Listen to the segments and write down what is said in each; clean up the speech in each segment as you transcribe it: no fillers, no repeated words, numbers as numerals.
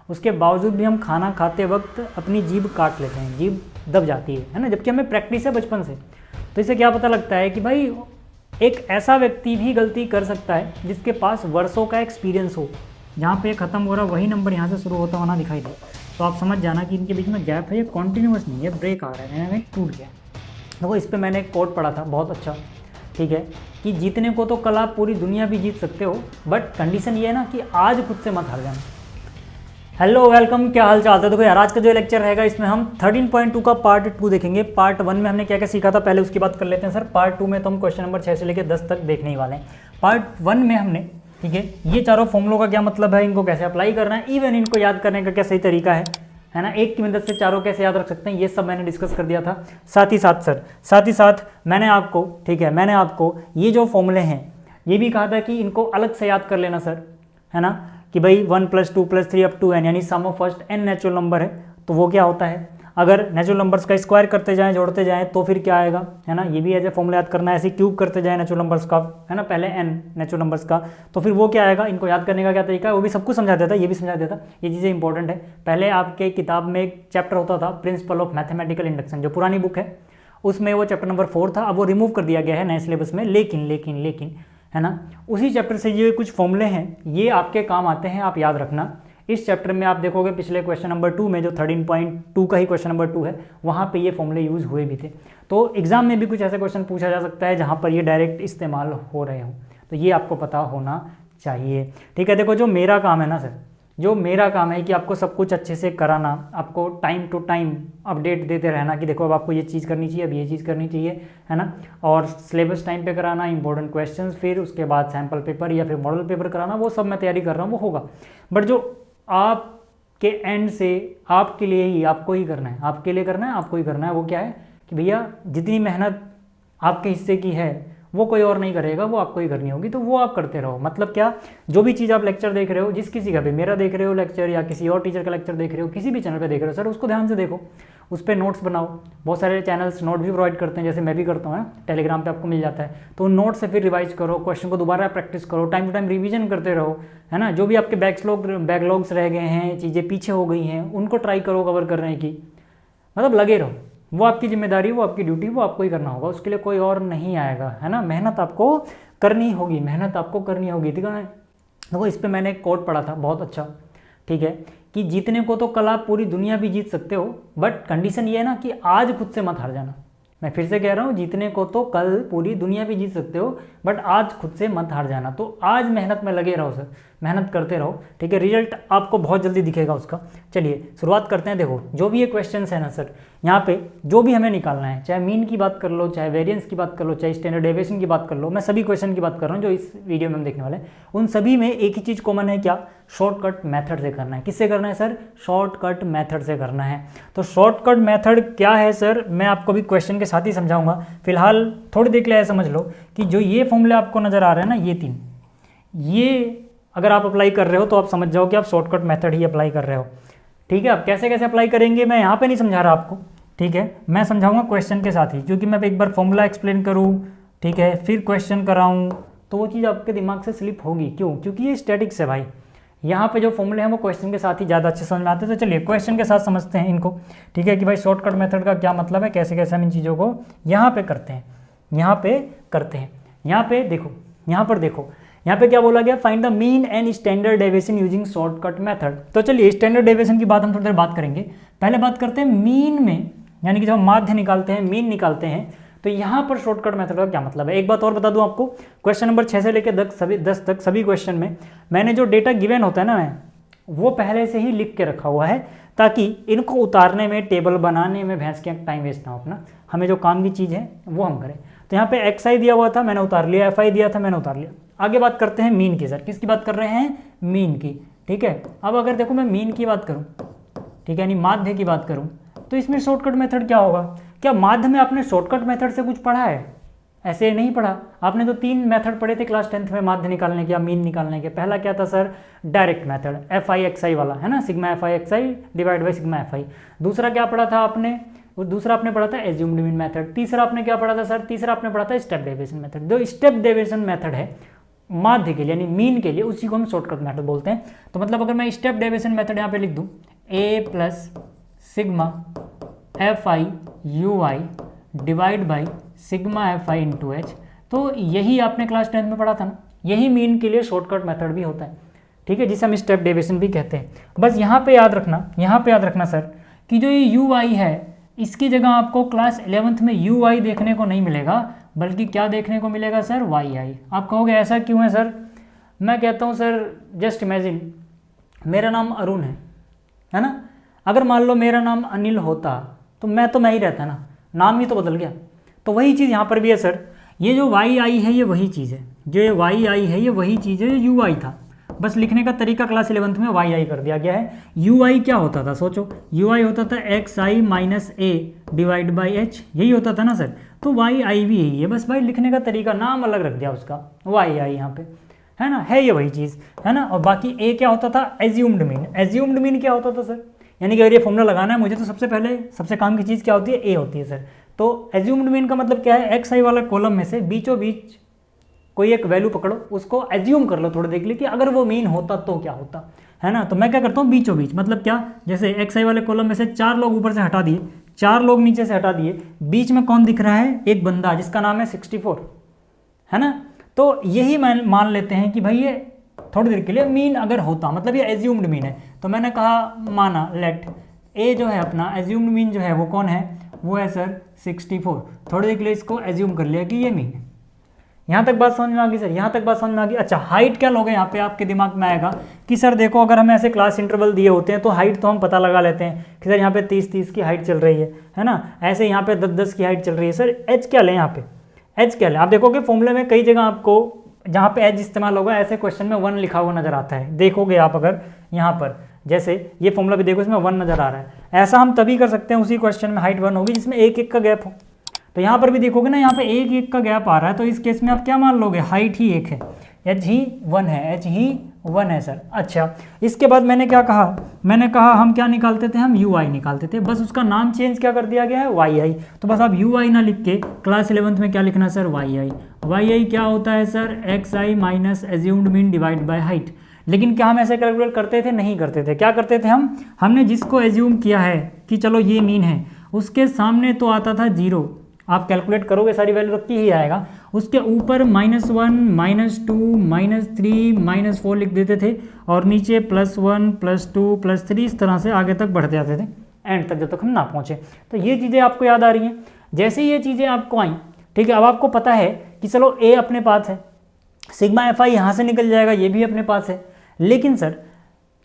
उसके बावजूद भी हम खाना खाते वक्त अपनी जीभ काट लेते हैं, जीभ दब जाती है ना, जबकि हमें प्रैक्टिस है बचपन से। तो इससे क्या पता लगता है कि भाई एक ऐसा व्यक्ति भी गलती कर सकता है जिसके पास वर्षों का एक्सपीरियंस हो। जहाँ पे ख़त्म हो रहा वही नंबर यहाँ से शुरू होता होना दिखाई दे, तो आप समझ जाना कि इनके बीच में गैप है, ये कॉन्टिन्यूस नहीं है, ब्रेक आ रहा है, कहीं टूट गया। देखो इस पर मैंने एक कोट पढ़ा था बहुत अच्छा, ठीक है, कि जीतने को तो कल आप पूरी दुनिया भी जीत सकते हो, बट कंडीशन ये है ना कि आज खुद से मत हार जाना। हेलो वेलकम, क्या हाल चाल है। देखो यार आज का जो लेक्चर रहेगा इसमें हम 13.2 का पार्ट 2 देखेंगे। पार्ट 1 में हमने क्या क्या सीखा था पहले उसकी बात कर लेते हैं सर। पार्ट 2 में तो हम क्वेश्चन नंबर 6 से लेकर 10 तक देखने ही वाले हैं। पार्ट 1 में हमने, ठीक है, ये चारों फॉर्मूलों का क्या मतलब है, इनको कैसे अप्लाई करना है, इवन इनको याद करने का क्या सही तरीका है ना, एक की मदद से चारों कैसे याद रख सकते हैं, ये सब मैंने डिस्कस कर दिया था। साथ ही साथ मैंने आपको, ठीक है, मैंने आपको ये जो फॉर्मूले हैं ये भी कहा था कि इनको अलग से याद कर लेना सर, है ना, कि भाई 1 + 2 + 3 अप टू n, यानी sum of first n natural number है, तो वो क्या होता है, अगर नेचुरल नंबर्स का स्क्वायर करते जाएं जोड़ते जाएं तो फिर क्या आएगा, है ना, ये भी एज ए फॉर्मूला याद करना है। ऐसे क्यूब करते जाएं नेचुरल नंबर्स का, है ना, पहले n नेचुरल नंबर्स का, तो फिर वो क्या आएगा। इनको याद करने का क्या तरीका है वो भी सब कुछ समझा देता है, ये भी समझा देता, ये चीज़ें इंपॉर्टेंट है। पहले आपके किताब में एक चैप्टर होता था प्रिंसिपल ऑफ मैथमेटिकल इंडक्शन, जो पुरानी बुक है उसमें वो चैप्टर नंबर 4 था, अब वो रिमूव कर दिया गया है नए सिलेबस में। लेकिन है ना, उसी चैप्टर से ये कुछ फॉर्मूले हैं ये आपके काम आते हैं, आप याद रखना। इस चैप्टर में आप देखोगे पिछले क्वेश्चन नंबर 2 में, जो 13.2 का ही क्वेश्चन नंबर 2 है, वहाँ पे ये फॉर्मूले यूज़ हुए भी थे। तो एग्जाम में भी कुछ ऐसे क्वेश्चन पूछा जा सकता है जहाँ पर ये डायरेक्ट इस्तेमाल हो रहे हों, तो ये आपको पता होना चाहिए, ठीक है। देखो जो मेरा काम है ना सर, जो मेरा काम है कि आपको सब कुछ अच्छे से कराना, आपको टाइम टू टाइम अपडेट देते रहना कि देखो अब आपको ये चीज़ करनी चाहिए, अब ये चीज़ करनी चाहिए, है ना, और सिलेबस टाइम पे कराना, इंपॉर्टेंट क्वेश्चंस, फिर उसके बाद सैम्पल पेपर या फिर मॉडल पेपर कराना, वो सब मैं तैयारी कर रहा हूँ, वो होगा। बट जो आपके एंड से आपके लिए ही आपको ही करना है, आपके लिए करना है, आपको ही करना है, वो क्या है कि भैया जितनी मेहनत आपके हिस्से की है वो कोई और नहीं करेगा, वो आपको ही करनी होगी, तो वो आप करते रहो। मतलब क्या, जो भी चीज़ आप लेक्चर देख रहे हो, जिस किसी का भी, मेरा देख रहे हो लेक्चर या किसी और टीचर का लेक्चर देख रहे हो, किसी भी चैनल पे देख रहे हो सर, उसको ध्यान से देखो, उस पर नोट्स बनाओ। बहुत सारे चैनल्स नोट भी प्रोवाइड करते हैं, जैसे मैं भी करता हूँ, टेलीग्राम पे आपको मिल जाता है, तो उन नोट से फिर रिवाइज करो, क्वेश्चन को दोबारा प्रैक्टिस करो, टाइम टू टाइम रिवीजन करते रहो, है ना। जो भी आपके बैकलॉग्स रह गए हैं, चीज़ें पीछे हो गई हैं, उनको ट्राई करो कवर करने की, मतलब लगे रहो, वो आपकी जिम्मेदारी, वो आपकी ड्यूटी, वो आपको ही करना होगा, उसके लिए कोई और नहीं आएगा, है ना। मेहनत आपको करनी होगी, मेहनत आपको करनी होगी, ठीक है। देखो इस पर मैंने एक कोट पढ़ा था बहुत अच्छा, ठीक है, कि जीतने को तो कल आप पूरी दुनिया भी जीत सकते हो, बट कंडीशन ये है ना कि आज खुद से मत हार जाना। मैं फिर से कह रहा हूँ, जीतने को तो कल पूरी दुनिया भी जीत सकते हो, बट आज खुद से मत हार जाना। तो आज मेहनत में लगे रहो सर, मेहनत करते रहो, ठीक है, रिजल्ट आपको बहुत जल्दी दिखेगा उसका। चलिए शुरुआत करते हैं। देखो जो भी ये क्वेश्चंस है ना सर, यहाँ पे जो भी हमें निकालना है, चाहे मीन की बात कर लो, चाहे वेरिएंस की बात कर लो, चाहे स्टैंडर्ड डेविएशन की बात कर लो, मैं सभी क्वेश्चन की बात कर रहा हूँ जो इस वीडियो में हम देखने वाले हैं, उन सभी में एक ही चीज़ कॉमन है, क्या, शॉर्टकट मेथड से करना है। किससे करना है सर, शॉर्टकट मेथड से करना है। तो शॉर्टकट मेथड क्या है सर, मैं आपको भी क्वेश्चन के साथ ही समझाऊंगा। फिलहाल थोड़ी देर के लिए समझ लो कि जो ये फॉर्मूले आपको नजर आ रहे हैं ना, ये 3, ये अगर आप अप्लाई कर रहे हो तो आप समझ जाओ कि आप शॉर्टकट मेथड ही अप्लाई कर रहे हो, ठीक है। अब कैसे कैसे अप्लाई करेंगे मैं यहाँ पे नहीं समझा रहा आपको, ठीक है, मैं समझाऊंगा क्वेश्चन के साथ ही, क्योंकि मैं एक बार फॉर्मूला एक्सप्लेन करूँ, ठीक है, फिर क्वेश्चन कराऊँ, तो वो चीज़ आपके दिमाग से स्लिप होगी। क्यों, क्योंकि ये स्टैटिक्स है भाई, यहाँ पे जो फॉर्मूले हैं वो क्वेश्चन के साथ ही ज़्यादा अच्छे समझ में आते हैं। तो चलिए क्वेश्चन के साथ समझते हैं इनको, ठीक है, कि भाई शॉर्टकट मेथड का क्या मतलब है, कैसे कैसे हम इन चीज़ों को यहाँ पे करते हैं, यहाँ पे करते हैं। यहाँ पे देखो, यहाँ पर देखो, यहाँ पे क्या बोला गया, find the mean and standard deviation using shortcut method. तो चलिए स्टैंडर्ड डेविएशन की बात हम थोड़ी देर बात करेंगे, पहले बात करते हैं मीन में, यानी कि जब हम माध्य निकालते हैं, मीन निकालते हैं, तो यहाँ पर शॉर्टकट मेथड का क्या मतलब है। एक बात और बता दूं आपको, क्वेश्चन नंबर 6 से लेकर 10 तक सभी क्वेश्चन में मैंने जो डेटा गिवन होता है ना, मैं वो पहले से ही लिख के रखा हुआ है, ताकि इनको उतारने में, टेबल बनाने में भैंस के टाइम वेस्ट ना हो अपना, हमें जो काम की चीज़ है वो हम करें। तो यहाँ पे XI दिया हुआ था, मैंने उतार लिया, FI दिया था, मैंने उतार लिया। आगे बात करते हैं मीन की। सर किसकी बात कर रहे हैं, मीन की, ठीक है। अब अगर देखो मैं मीन की बात करूँ, ठीक है, यानी माध्य की बात करूँ, तो इसमें शॉर्टकट मेथड क्या होगा। क्या माध्य में आपने शॉर्टकट मेथड से कुछ पढ़ा है, ऐसे नहीं पढ़ा। आपने तो 3 मेथड पढ़े थे क्लास 10th में माध्य निकालने के या मीन निकालने के। पहला क्या था सर, डायरेक्ट मेथड, FI/XI वाला, है ना, sigma FI/XI divide by sigma FI। दूसरा क्या पढ़ा था आपने, दूसरा आपने पढ़ा था एज्यूम्ड मीन मेथड। तीसरा आपने क्या पढ़ा था सर, तीसरा आपने पढ़ा था स्टेप डेविएशन मेथड। जो स्टेप डेविएशन मेथड है माध्य के लिए यानी मीन के लिए, उसी को हम शॉर्टकट मेथड बोलते हैं। तो मतलब अगर मैं स्टेप डेविएशन मेथड यहाँ पे लिख दूँ a plus sigma F I you I divide by sigma F I into H, तो यही आपने क्लास 10 में पढ़ा था ना, यही मीन के लिए शॉर्टकट मेथड भी होता है, ठीक है, जिसे हम स्टेप डेविएशन भी कहते हैं। बस यहाँ पे याद रखना सर कि जो ये यू आई है इसकी जगह आपको क्लास 11th में यू आई देखने को नहीं मिलेगा, बल्कि क्या देखने को मिलेगा सर, वाई आई। आप कहोगे ऐसा क्यों है सर? मैं कहता हूँ सर जस्ट इमेजिन मेरा नाम अरुण है ना, अगर मान लो मेरा नाम अनिल होता तो मैं ही रहता ना, नाम ही तो बदल गया। तो वही चीज़ यहाँ पर भी है सर, ये जो वाई आई है ये वही चीज़ है, जो ये वाई आई है ये वही चीज़ है जो यू आई था, बस लिखने का तरीका क्लास 11th में वाई आई कर दिया गया है। यू आई क्या होता था सोचो, यू आई होता था x I minus A divide by H, यही होता था ना सर। तो वाई आई भी यही है, बस भाई लिखने का तरीका नाम अलग रख दिया उसका, वाई आई यहाँ पे, है ना, है ये वही चीज़, है ना। और बाकी ए क्या होता था, एज्यूम्ड मीन। एज्यूम्ड मीन क्या होता था सर, यानी कि अगर ये फॉर्मूला लगाना है मुझे तो सबसे पहले सबसे काम की चीज़ क्या होती है, ए होती है सर। तो एज्यूम्ड मीन का मतलब क्या है, एक्स आई वाला कॉलम में से बीचों बीच कोई एक वैल्यू पकड़ो, उसको एज्यूम कर लो थोड़ी देख ली कि अगर वो मीन होता तो क्या होता, है ना। तो मैं क्या करता हूँ बीचों बीच, मतलब क्या, जैसे एक्स आई वाले कॉलम में से 4 लोग ऊपर से हटा दिए, 4 लोग नीचे से हटा दिए, बीच में कौन दिख रहा है, एक बंदा जिसका नाम है 64, है ना। तो यही मान लेते हैं कि भाई ये थोड़ी देर के लिए मीन अगर होता, मतलब ये एज्यूम्ड मीन है। तो मैंने कहा माना लेट ए जो है अपना एज्यूम्ड मीन जो है वो कौन है, वो है सर 64। थोड़ी देर के लिए इसको एज्यूम कर लिया कि ये मीन है। यहाँ तक बात समझ में आ गई सर, यहाँ तक बात समझ में आ गई। अच्छा हाइट क्या लोगे, यहाँ पे आपके दिमाग में आएगा कि सर देखो अगर हमें ऐसे क्लास इंटरवल दिए होते हैं तो हाइट तो हम पता लगा लेते हैं कि सर यहाँ पे 30-30 की हाइट चल रही है ना, ऐसे यहाँ पे 10-10 की हाइट चल रही है। सर एच क्या लें, यहाँ पे एच क्या लें? आप देखोगे फॉर्मूले में कई जगह आपको जहाँ पे एच इस्तेमाल होगा ऐसे क्वेश्चन में 1 लिखा हुआ नजर आता है, देखोगे आप अगर यहाँ पर, जैसे ये फॉर्मूला भी देखो इसमें 1 नजर आ रहा है। ऐसा हम तभी कर सकते हैं उसी क्वेश्चन में हाइट 1 होगी जिसमें 1-1 का गैप हो। तो यहाँ पर भी देखोगे ना, यहाँ पे 1-1 का गैप आ रहा है, तो इस केस में आप क्या मान लोगे, हाइट ही 1 है, एच ही 1 है, एच ही 1 है सर। अच्छा इसके बाद मैंने क्या कहा, मैंने कहा हम क्या निकालते थे, हम यू आई निकालते थे, बस उसका नाम चेंज क्या कर दिया गया है, वाई आई। तो बस आप यू आई ना लिख के क्लास 11th में क्या लिखना सर, वाई आई। वाई आई क्या होता है sir, x I minus assumed mean divide by height. लेकिन क्या हम ऐसे कैलकुलेट करते थे, नहीं करते थे। क्या करते थे हमने जिसको एज्यूम किया है कि चलो ये मीन है, उसके सामने तो आता था 0, आप कैलकुलेट करोगे सारी वैल्यू रखती ही आएगा, उसके ऊपर -1 -2 -3 -4 लिख देते थे, और नीचे +1 +2 +3 इस तरह से आगे तक बढ़ते जाते थे एंड तक, जब तक हम ना पहुँचे। तो ये चीज़ें आपको याद आ रही हैं। जैसे ये चीज़ें आपको आई, ठीक है, अब आपको पता है कि चलो ए अपने पास है, सिग्मा एफ आई यहाँ से निकल जाएगा, ये भी अपने पास है, लेकिन सर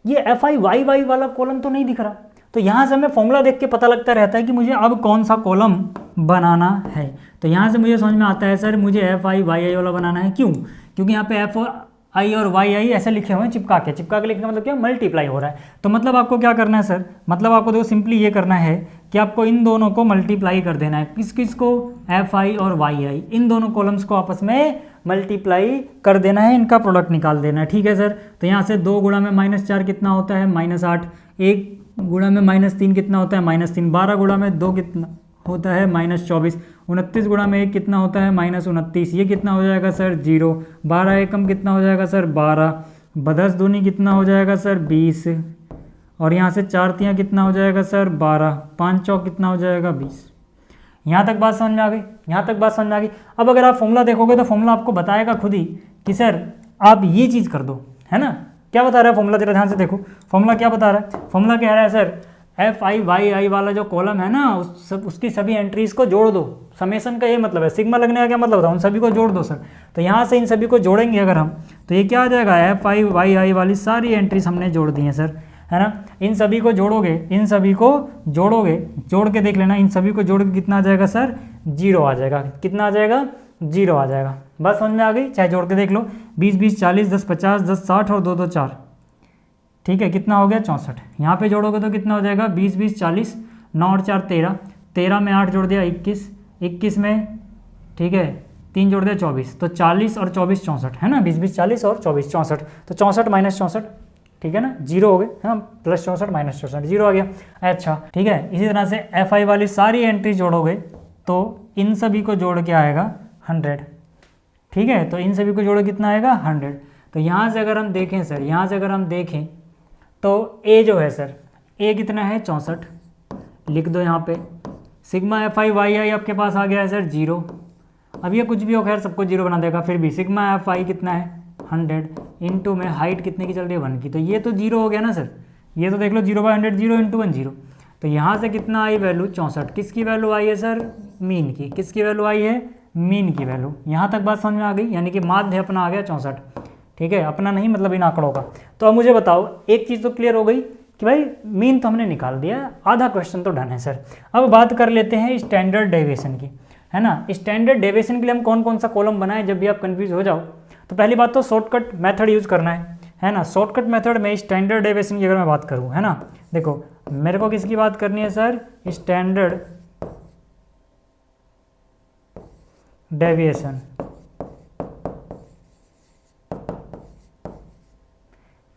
ये एफ आई वाई वाई वाला कॉलम तो नहीं दिख रहा। तो यहाँ से हमें फॉर्मूला देख के पता लगता रहता है कि मुझे अब कौन सा कॉलम बनाना है। तो यहाँ से मुझे समझ में आता है सर मुझे एफ आई वाई आई वाला बनाना है। क्यों? क्योंकि यहाँ पे एफ आई और वाई आई ऐसे लिखे हुए हैं चिपका के लिखने का मतलब क्या, मल्टीप्लाई हो रहा है। तो मतलब आपको क्या करना है सर, मतलब आपको देखो सिंपली ये करना है कि आपको इन दोनों को मल्टीप्लाई कर देना है। किस किस को, एफ आई और वाई आई, इन दोनों कॉलम्स को आपस में मल्टीप्लाई कर देना है, इनका प्रोडक्ट निकाल देना है। ठीक है सर। तो यहाँ से 2 गुणा में -4 कितना होता है, -8। 1 गुणा में -3 कितना होता है, -3। 12 गुणा में 2 कितना होता है, -24। 29 गुणा में 1 कितना होता है, -29। ये कितना हो जाएगा सर, 0। 12 एकम कितना हो जाएगा सर, 12। 10 दूनी कितना हो जाएगा सर, 20। और यहाँ से 4 तियाँ कितना हो जाएगा सर, 12। 5 चौक कितना हो जाएगा, 20। यहाँ तक बात समझ में आ गई, यहाँ तक बात समझ में आ गई। अब अगर आप फॉर्मूला देखोगे तो फॉर्मूला आपको बताएगा खुद ही कि सर आप ये चीज़ कर दो, है ना। क्या बता रहा है फॉर्मूला, जरा ध्यान से देखो फॉर्मूला क्या बता रहा है। फॉर्मूला कह रहा है सर एफ आई वाई आई वाला जो कॉलम है ना, उसकी सभी एंट्रीज को जोड़ दो। समेशन का ये मतलब है, सिग्मा लगने का क्या मतलब होता है, उन सभी को जोड़ दो सर। तो यहाँ से इन सभी को जोड़ेंगे अगर हम, तो ये क्या आ जाएगा, एफ आई वाई आई वाली सारी एंट्रीज हमने जोड़ दी हैं सर, है ना। इन सभी को जोड़ोगे, इन सभी को जोड़ोगे, जोड़ के देख लेना, इन सभी को जोड़ के कितना आ जाएगा सर, 0 आ जाएगा। कितना आ जाएगा, 0 आ जाएगा। बस समझ में आ गई, चाहे जोड़ के देख लो। 20 20 40 10 50 10 60 और 2 2 4, ठीक है, कितना हो गया, 64। यहाँ पे जोड़ोगे तो कितना हो जाएगा, 20 20 40, 9 और 4 13, 13 में 8 जोड़ दिया 21, 21 में, ठीक है, 3 जोड़ दिया 24, तो 40 और 24 64, है ना। 20 20 40 और 24 64, तो 64 - 64, ठीक है ना, 0 हो गए, है ना, +64 - 64, 0 आ गया। अच्छा ठीक है, इसी तरह से एफ आई वाली सारी एंट्री जोड़ोगे तो इन सभी को जोड़ के आएगा 100, ठीक है। तो इन सभी को जोड़ो कितना आएगा 100। तो यहाँ से अगर हम देखें सर, यहाँ से अगर हम देखें तो ए जो है सर, ए कितना है 64, लिख दो यहाँ पे। सिग्मा एफ आई वाई आई आपके पास आ गया है सर 0। अब ये कुछ भी हो, खैर सबको 0 बना देगा, फिर भी सिग्मा एफ आई कितना है 100 इंटू में हाइट कितने की चल रही है 1 की, तो ये तो 0 हो गया ना सर। ये तो देख लो 0/100 0 इंटू 1 0। तो यहाँ से कितना आई वैल्यू 64। किसकी वैल्यू आई है सर, मीन की। किसकी वैल्यू आई है, मीन की वैल्यू। यहाँ तक बात समझ में आ गई, यानी कि माध्य अपना आ गया 64। ठीक है, अपना नहीं मतलब इन आंकड़ों का। तो अब मुझे बताओ, एक चीज़ तो क्लियर हो गई कि भाई मीन तो हमने निकाल दिया, आधा क्वेश्चन तो डन है सर। अब बात कर लेते हैं स्टैंडर्ड डेविएशन की, है ना। स्टैंडर्ड डेविएशन के लिए हम कौन कौन सा कॉलम बनाएं जब भी आप कंफ्यूज हो जाओ। तो पहली बात तो शॉर्टकट मेथड यूज़ करना है ना। शॉर्टकट मेथड में स्टैंडर्ड डेविएशन की अगर मैं बात करूँ, है ना, देखो मेरे को किसकी बात करनी है सर, स्टैंडर्ड डेविएशन।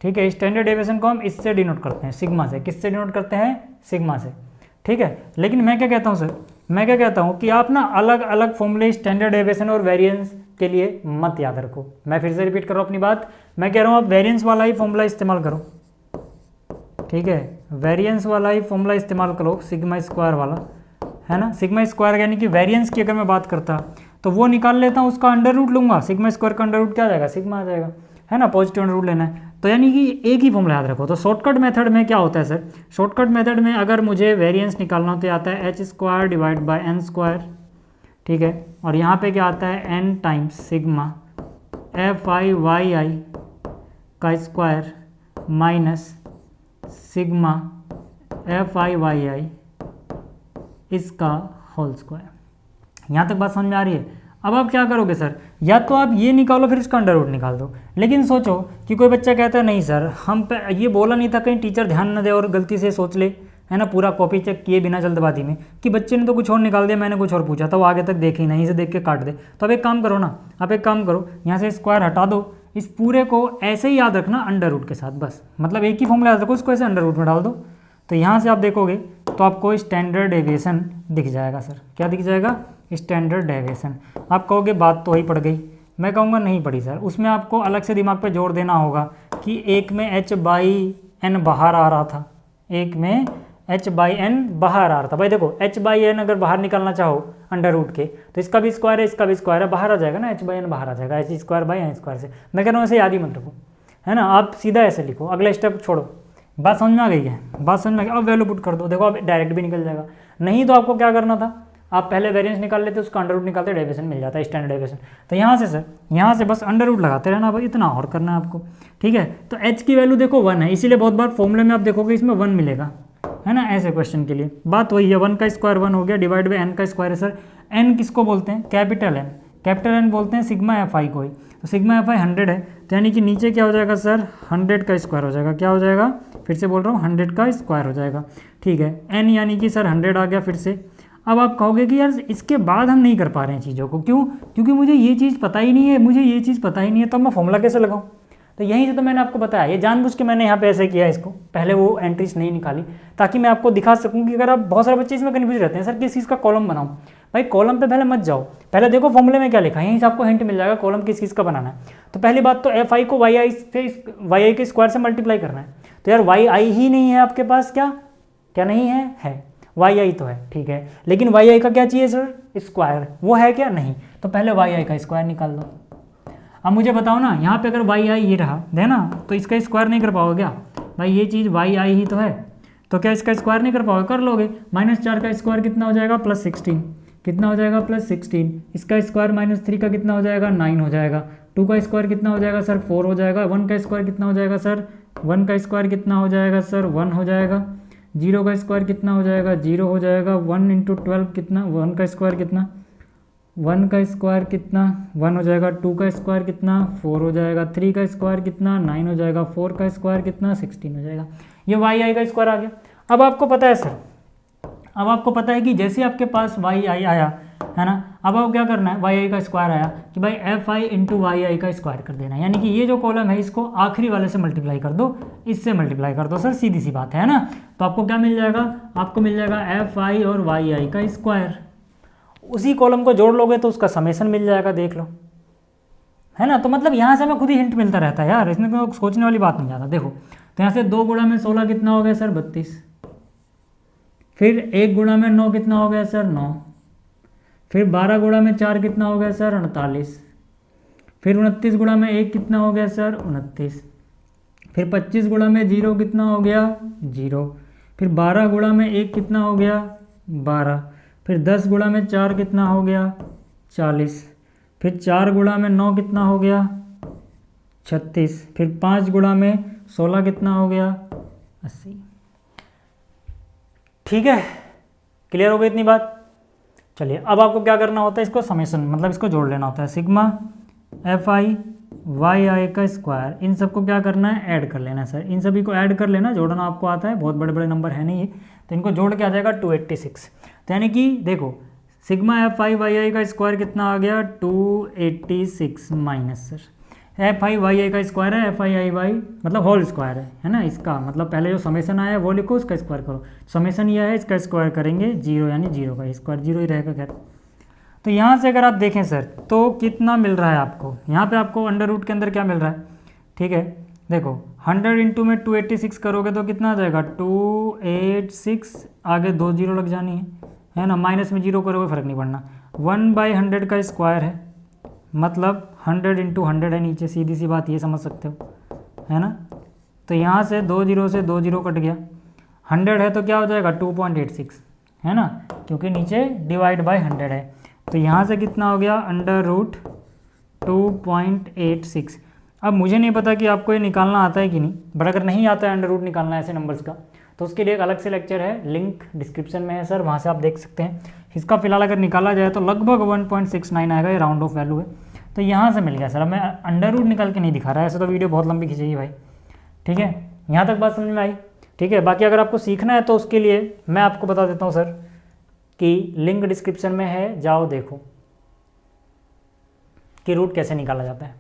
ठीक है, स्टैंडर्ड डेविएशन को हम इससे डिनोट करते हैं, सिग्मा से। किससे डिनोट करते हैं, सिग्मा से। ठीक है, लेकिन मैं क्या कहता हूँ सर, मैं क्या कहता हूँ कि आप ना अलग अलग फॉर्मूले स्टैंडर्ड डेविएशन और वेरिएंस के लिए मत याद रखो। मैं फिर से रिपीट कर रहा हूँ अपनी बात, मैं कह रहा हूँ आप वेरिएंस वाला ही फॉर्मूला इस्तेमाल करो। ठीक है, वेरिएंस वाला ही फॉर्मूला इस्तेमाल करो, सिग्मा स्क्वायर वाला, है ना। सिग्मा स्क्वायर यानी कि वेरिएंस की अगर मैं बात करता तो वो निकाल लेता हूँ, उसका अंडर रूट लूंगा, सिग्मा स्क्वायर का अंडर रूट क्या आ जाएगा, सिग्मा आ जाएगा, है ना। पॉजिटिव अंडर रूट लेना है तो यानी कि एक ही फॉर्मूला याद रखो। तो शॉर्टकट मेथड में क्या होता है सर, शॉर्टकट मेथड में अगर मुझे वेरिएंस निकालना हो तो आता है h square divide by n square. ठीक है, और यहाँ पे क्या आता है n times sigma F I Y I का square minus sigma F I Y I इसका होल स्क्वायर। यहाँ तक बात समझ में आ रही है। अब आप क्या करोगे सर, या तो आप ये निकालो फिर इसका अंडर रूट निकाल दो। लेकिन सोचो कि कोई बच्चा कहता है नहीं सर, हम पे ये बोला नहीं था, कहीं टीचर ध्यान न दे और गलती से सोच ले, है ना, पूरा कॉपी चेक किए बिना जल्दबाजी में कि बच्चे ने तो कुछ और निकाल दिया, मैंने कुछ और पूछा था, वो आगे तक देखे ही नहीं, से देख के काट दे। तो अब एक काम करो ना, आप एक काम करो, यहाँ से स्क्वायर हटा दो, इस पूरे को ऐसे ही याद रखना अंडर रूट के साथ, बस मतलब एक ही फॉर्मूला याद रखो, उसको ऐसे अंडर रूट में डाल दो। तो यहाँ से आप देखोगे तो आपको स्टैंडर्ड डेविएशन दिख जाएगा सर। क्या दिख जाएगा, स्टैंडर्ड डेविएशन। आप कहोगे बात तो वही पड़ गई, मैं कहूँगा नहीं पड़ी सर। उसमें आपको अलग से दिमाग पे जोर देना होगा कि एक में h/n बाहर आ रहा था, एक में h/n बाहर आ रहा था। भाई देखो h/n अगर बाहर निकालना चाहो अंडर रूट के तो इसका भी स्क्वायर है, इसका भी स्क्वायर है, बाहर आ जाएगा ना, h/n बाहर आ जाएगा, h square by n square से। मैं कह रहा हूँ ऐसे याद ही मत रखो, है ना, आप सीधा ऐसे लिखो, अगला स्टेप छोड़ो। बात समझ में आ गई है, बात समझ में आ गई। अब वैल्यू पुट कर दो, देखो अब डायरेक्ट भी निकल जाएगा। नहीं तो आपको क्या करना था, आप पहले वेरिएंस निकाल लेते, उसका अंडर रूट निकालते, डेविएशन मिल जाता है, स्टैंडर्ड डेविएशन। तो यहाँ से सर, यहाँ से बस अंडर रूट लगाते रहना, भाई इतना और करना है आपको। ठीक है, तो h की वैल्यू देखो 1 है, इसीलिए बहुत बार फॉर्मूले में आप देखोगे इसमें 1 मिलेगा, है ना, ऐसे क्वेश्चन के लिए। बात वही है, 1 का स्क्वायर 1 हो गया, डिवाइड बाई n का स्क्वायर है सर। n किसको बोलते हैं, कैपिटल N, कैपिटल N बोलते हैं सिग्मा एफ आई को ही। तो सिग्मा एफ आई 100 है, तो यानी कि नीचे क्या हो जाएगा सर, 100 का स्क्वायर हो जाएगा। क्या हो जाएगा, फिर से बोल रहा हूँ 100 का स्क्वायर हो जाएगा। ठीक है, n यानी कि सर 100 आ गया फिर से। अब आप कहोगे कि यार इसके बाद हम नहीं कर पा रहे हैं चीज़ों को, क्यों, क्योंकि मुझे ये चीज़ पता ही नहीं है, मुझे ये चीज़ पता ही नहीं है, तो मैं फॉर्मूला कैसे लगाऊं। तो यहीं से तो मैंने आपको बताया, ये जानबूझ के मैंने यहाँ पे ऐसे किया, इसको पहले वो एंट्रीज नहीं निकाली ताकि मैं आपको दिखा सकूं कि अगर आप बहुत सारे बच्चे इसमें कन्फ्यूज रहते हैं सर किस चीज़ का कॉलम बनाऊं। भाई कॉलम पे पहले मत जाओ, पहले देखो फॉर्मूले में क्या लिखा है, यहीं से आपको हिंट मिल जाएगा कॉलम किस चीज़ का बनाना है। तो पहली बात तो एफ आई को वाई आई के स्क्वायर से मल्टीप्लाई करना है। तो यार वाई आई ही नहीं है आपके पास, क्या क्या नहीं है वाई आई तो है, ठीक है, लेकिन वाई आई का क्या चाहिए सर, स्क्वायर, वो है क्या, नहीं। तो पहले वाई आई का स्क्वायर निकाल दो। अब मुझे बताओ ना, यहाँ पे अगर वाई आई ये रहा है ना, तो इसका स्क्वायर नहीं कर पाओगे क्या, भाई ये चीज़ वाई आई ही तो है, तो क्या इसका स्क्वायर नहीं कर पाओगे, कर लोगे। -4 का स्क्वायर कितना हो जाएगा, +16, कितना हो जाएगा, +16। इसका स्क्वायर -3 का कितना हो जाएगा, 9 हो जाएगा। 2 का स्क्वायर कितना हो जाएगा सर, 4 हो जाएगा। 1 का स्क्वायर कितना हो जाएगा सर, 1 का स्क्वायर कितना हो जाएगा सर, 1 हो जाएगा। 0 का स्क्वायर कितना हो जाएगा, 0 हो जाएगा। 1 × 12 कितना, 1 का स्क्वायर कितना, 1 का स्क्वायर कितना, 1 हो जाएगा। 2 का स्क्वायर कितना, 4 हो जाएगा। 3 का स्क्वायर कितना, 9 हो जाएगा। 4 का स्क्वायर कितना, 16 हो जाएगा। ये वाई आई का स्क्वायर आ गया। अब आपको पता है सर, अब आपको पता है कि जैसे आपके पास वाई आई आया है ना, अब आपको क्या करना है, वाई आई का स्क्वायर आया कि भाई F I into Y I का स्क्वायर कर देना, यानी कि ये जो कॉलम है इसको आखिरी वाले से मल्टीप्लाई कर दो, इससे मल्टीप्लाई कर दो सर, सीधी सी बात है ना। तो आपको क्या मिल जाएगा, आपको मिल जाएगा एफ आई और वाई आई का स्क्वायर। उसी कॉलम को जोड़ लोगे तो उसका समेशन मिल जाएगा, देख लो, है ना। तो मतलब यहाँ से हमें खुद ही हिंट मिलता रहता है यार, इसमें कोई सोचने वाली बात नहीं ज़्यादा। देखो तो यहाँ से 2 गुणा में 16 कितना हो गया सर 32, फिर 1 गुणा में 9 कितना हो गया सर 9, फिर 12 गुणा में 4 कितना हो गया सर 38, फिर 29 गुणा में 1 कितना हो गया सर 29, फिर 25 गुणा में 0 कितना हो गया 0, फिर 12 गुणा में 1 कितना हो गया 12, फिर 10 गुणा में 4 कितना हो गया 40, फिर 4 गुणा में 9 कितना हो गया 36, फिर 5 गुणा में 16 कितना हो गया 80। ठीक है, क्लियर हो गई इतनी बात। चलिए अब आपको क्या करना होता है, इसको समेशन मतलब इसको जोड़ लेना होता है, sigma F I Y I का स्क्वायर, इन सबको क्या करना है ऐड कर लेना है सर, इन सभी को ऐड कर लेना, जोड़ना आपको आता है, बहुत बड़े बड़े नंबर है नहीं ये, तो इनको जोड़ के आ जाएगा 286। तो यानी कि देखो sigma F I Y I का स्क्वायर कितना आ गया 286 minus sir F I Y I का स्क्वायर है, एफ आई आई वाई मतलब होल स्क्वायर है ना, इसका मतलब पहले जो समेशन आया है वो लिखो, उसका स्क्वायर करो, समेशन यह है, इसका स्क्वायर करेंगे 0 यानी 0 का स्क्वायर 0 ही रहेगा खैर। तो यहाँ से अगर आप देखें सर तो कितना मिल रहा है आपको, यहाँ पे आपको अंडर रूट के अंदर क्या मिल रहा है, ठीक है देखो 100 इंटू में 286 करोगे तो कितना आ जाएगा 286, आगे 2 0 लग जानी है ना, माइनस में 0 करोगे फर्क नहीं पड़ना, 1/100 का स्क्वायर है मतलब 100 इंटू 100 है नीचे, सीधी सी बात ये समझ सकते हो है ना। तो यहाँ से 2 0 से 2 0 कट गया, 100 है तो क्या हो जाएगा 2.86 है ना, क्योंकि नीचे डिवाइड बाय 100 है, तो यहाँ से कितना हो गया अंडर रूट 2.86। अब मुझे नहीं पता कि आपको ये निकालना आता है कि नहीं, बट अगर नहीं आता है अंडर रूट निकालना ऐसे नंबर्स का तो उसके लिए एक अलग से लेक्चर है, लिंक डिस्क्रिप्शन में है सर, वहाँ से आप देख सकते हैं। इसका फिलहाल अगर निकाला जाए तो लगभग 1.69 आएगा, ये राउंड ऑफ वैल्यू है। तो यहाँ से मिल गया सर, अब मैं अंडर रूट निकाल के नहीं दिखा रहा है, ऐसे तो वीडियो बहुत लंबी खींचेगी भाई। ठीक है, यहाँ तक बात समझ में आई। ठीक है, बाकी अगर आपको सीखना है तो उसके लिए मैं आपको बता देता हूँ सर कि लिंक डिस्क्रिप्शन में है, जाओ देखो कि रूट कैसे निकाला जाता है।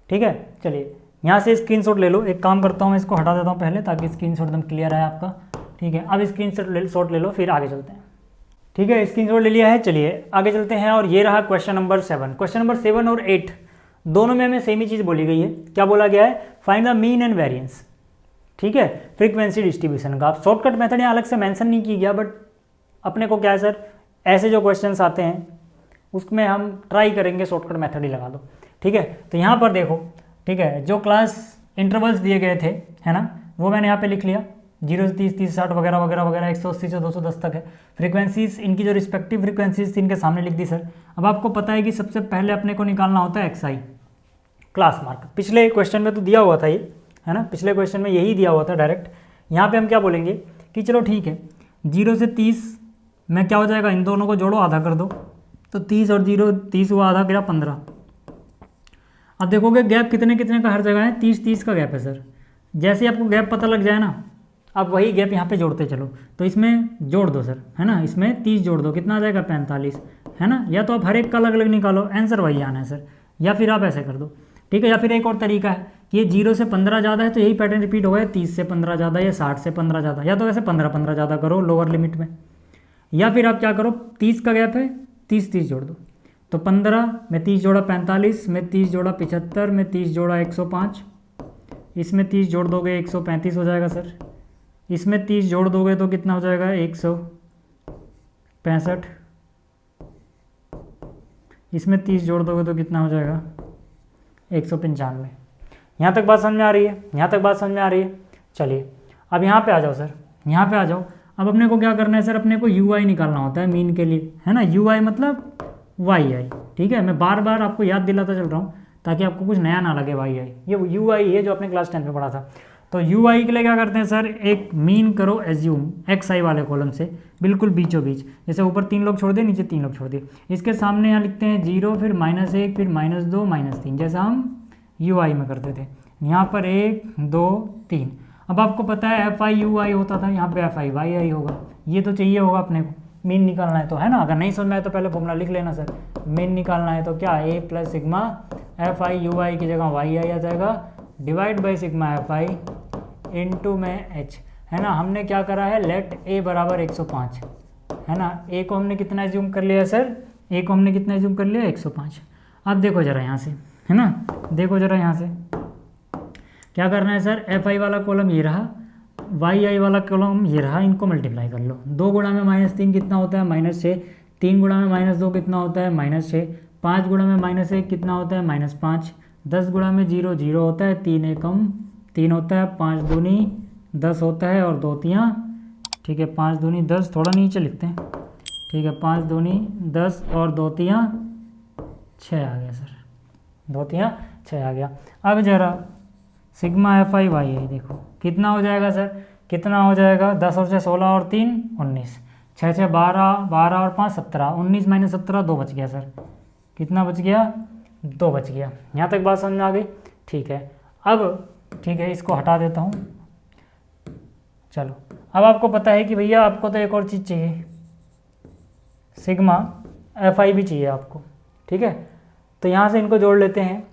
ठीक है, चलिए यहाँ से स्क्रीनशॉट ले लो, एक काम करता हूँ मैं इसको हटा देता हूँ पहले ताकि स्क्रीनशॉट एकदम क्लियर है आपका। ठीक है, अब स्क्रीनशॉट ले लो फिर आगे चलते हैं। ठीक है, स्क्रीनशॉट ले लिया है, चलिए आगे चलते हैं। और ये रहा क्वेश्चन नंबर 7। क्वेश्चन नंबर 7 और 8 दोनों में हमें सेम ही चीज़ बोली गई है। क्या बोला गया है, find the mean and variance. ठीक है, फ्रीक्वेंसी डिस्ट्रीब्यूशन का। आप शॉर्टकट मेथड यहाँ अलग से मेंशन नहीं की गया, बट अपने को क्या है सर, ऐसे जो क्वेश्चंस आते हैं उसमें हम ट्राई करेंगे शॉर्टकट मेथड ही लगा दो। ठीक है, तो यहाँ पर देखो, ठीक है, जो क्लास इंटरवल्स दिए गए थे है ना, वो मैंने यहाँ पे लिख लिया, 0 से 30, 30 60 वगैरह वगैरह वगैरह, 180 से 210 तक है। फ्रीक्वेंसीज इनकी जो रिस्पेक्टिव फ्रीक्वेंसीज थी इनके सामने लिख दी सर। अब आपको पता है कि सबसे पहले अपने को निकालना होता है XI क्लास मार्क। पिछले क्वेश्चन में तो दिया हुआ था ये है ना, पिछले क्वेश्चन में यही दिया हुआ था डायरेक्ट। यहाँ पे हम क्या बोलेंगे कि चलो ठीक है, 0 से 30 में क्या हो जाएगा, इन दोनों को जोड़ो आधा कर दो, तो 30 और 0 30 हुआ, आधा गिरा 15। अब देखोगे गैप कितने कितने का हर जगह है, 30 30 का गैप है सर। जैसे ही आपको गैप पता लग जाए ना, आप वही गैप यहाँ पे जोड़ते चलो, तो इसमें जोड़ दो सर है ना, इसमें 30 जोड़ दो, कितना आ जाएगा 45 है ना। या तो आप हर एक का अलग अलग निकालो, आंसर वही आना है सर, या फिर आप ऐसे कर दो। ठीक है, या फिर एक और तरीका है कि ये 0 से 15 ज़्यादा है तो यही पैटर्न रिपीट होगा, 30 से 15 ज़्यादा या 60 से 15 ज़्यादा, या तो वैसे 15 ज़्यादा करो लोअर लिमिट में, या फिर आप क्या करो, 30 का गैप है, 30 30 जोड़ दो, तो 15 में 30 जोड़ा 45, में 30 जोड़ा 75, में 30 जोड़ा 105, इसमें 30 जोड़ दोगे 135 हो जाएगा सर, इसमें 30 जोड़ दोगे तो कितना हो जाएगा 165, इसमें 30 जोड़ दोगे तो कितना हो जाएगा 195। यहाँ तक बात समझ में आ रही है, यहाँ तक बात समझ में आ रही है। चलिए अब यहाँ पे आ जाओ सर, यहाँ पे आ जाओ। अब अपने को क्या करना है सर, अपने को UI निकालना होता है मीन के लिए है ना, UI मतलब YI। ठीक है, मैं बार बार आपको याद दिलाता चल रहा हूँ ताकि आपको कुछ नया ना लगे। YI ये UI है जो आपने क्लास 10 में पढ़ा था। तो UI के लिए क्या करते हैं सर, एक मीन करो एज्यूम XI वाले कॉलम से बिल्कुल बीचों बीच, जैसे ऊपर 3 लोग छोड़ दिए, नीचे 3 लोग छोड़ दिए, इसके सामने यहाँ लिखते हैं 0, फिर -1, फिर -2, -3, जैसा हम UI में करते थे। यहाँ पर 1 2 3। अब आपको पता है FI होता था, यहाँ पे FI होगा। ये तो चाहिए होगा अपने को, मीन निकालना है तो है ना। अगर नहीं समझ में आए तो पहले फॉर्मूला लिख लेना सर, मीन निकालना है तो क्या, A + सिग्मा FI की जगह YI आ जाएगा, divide by sigma FI into में H है ना। हमने क्या करा है, लेट A बराबर 105 है ना। A को हमने कितना एज्यूम कर लिया सर, A को हमने कितना एज्यूम कर लिया 105। अब देखो जरा यहाँ से है ना। देखो जरा यहाँ से क्या करना है सर, एफ आई वाला कॉलम ये रहा, वाई आई वाला कॉलम ये रहा, इनको मल्टीप्लाई कर लो। 2 गुणा में -3 कितना होता है -6, 3 गुणा में -2 कितना होता है -6, 5 गुणा में -1 कितना होता है -5, 10 गुणा में 0 0 होता है, 3 एकम 3 होता है, 5 दूनी 10 होता है और 2 तियाँ, ठीक है 5 दूनी 10, थोड़ा नीचे लिखते हैं, ठीक है 5 दूनी 10 और 2 तियाँ 6 आ गया सर, 2 तियाँ 6 आ गया। अब जरा सिग्मा एफ आई वाई आई देखो कितना हो जाएगा सर, कितना हो जाएगा, 10 और 6 16 और 3 19, 6 6 12, 12 और 5 17, 19 - 17 2 बच गया सर, कितना बच गया 2 बच गया। यहाँ तक बात समझ में आ गई, ठीक है। अब ठीक है इसको हटा देता हूँ, चलो अब आपको पता है कि भैया आपको तो एक और चीज़ चाहिए, सिग्मा एफ आई भी चाहिए आपको, ठीक है। तो यहाँ से इनको जोड़ लेते हैं,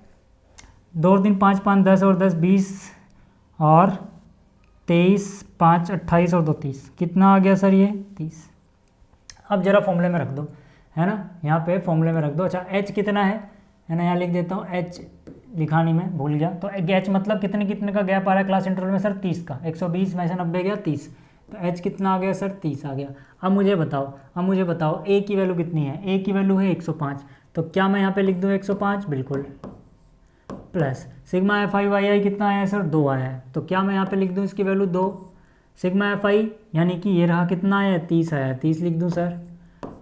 2 और 3 5 5 10 और 10 20 और 23 5 28 और 2 30, कितना आ गया सर ये 30। अब जरा फॉर्मूले में रख दो, है ना, यहाँ पे फॉर्मूले में रख दो। अच्छा एच कितना है ना, यहाँ लिख देता हूँ, एच लिखा नहीं मैं, भूल गया। तो एच मतलब कितने कितने का गैप आ रहा है क्लास इंटरवल में सर 30 का, 120 में से 90 गया 30, तो एच कितना आ गया सर 30 आ गया। अब मुझे बताओ ए की वैल्यू कितनी है, ए की वैल्यू है 105, तो क्या मैं यहाँ पे लिख दूँ 105, बिल्कुल, plus sigma F I Y I कितना आया है सर 2 आया है, तो क्या मैं यहाँ पे लिख दूँ इसकी वैल्यू 2, सिग्मा एफ आई यानी कि ये रहा कितना आया है 30 आया है, 30 लिख दूँ सर,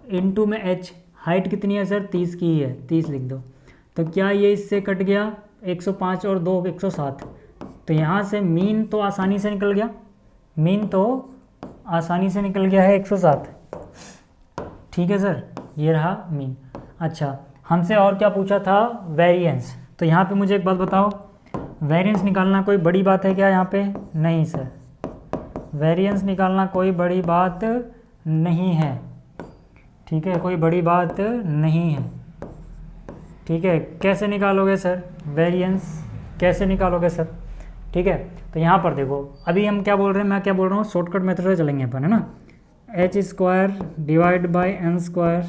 इनटू में एच, हाइट कितनी है सर 30 की ही है, 30 लिख दो। तो क्या ये इससे कट गया 105 और 2 107, तो यहाँ से मीन तो आसानी से निकल गया, मीन तो आसानी से निकल गया है 107, ठीक है सर, ये रहा मीन। अच्छा हमसे और क्या पूछा था, वेरिएंस। तो यहाँ पे मुझे एक बात बताओ, वेरिएंस निकालना कोई बड़ी बात है क्या यहाँ पे, नहीं सर, वेरिएंस निकालना कोई बड़ी बात नहीं है, ठीक है, कोई बड़ी बात नहीं है, ठीक है। कैसे निकालोगे सर वेरिएंस, कैसे निकालोगे सर, ठीक है। तो यहाँ पर देखो अभी हम क्या बोल रहे हैं, मैं क्या बोल रहा हूँ, शॉर्टकट मेथड से चलेंगे अपन, है ना, h² डिवाइड बाई n²,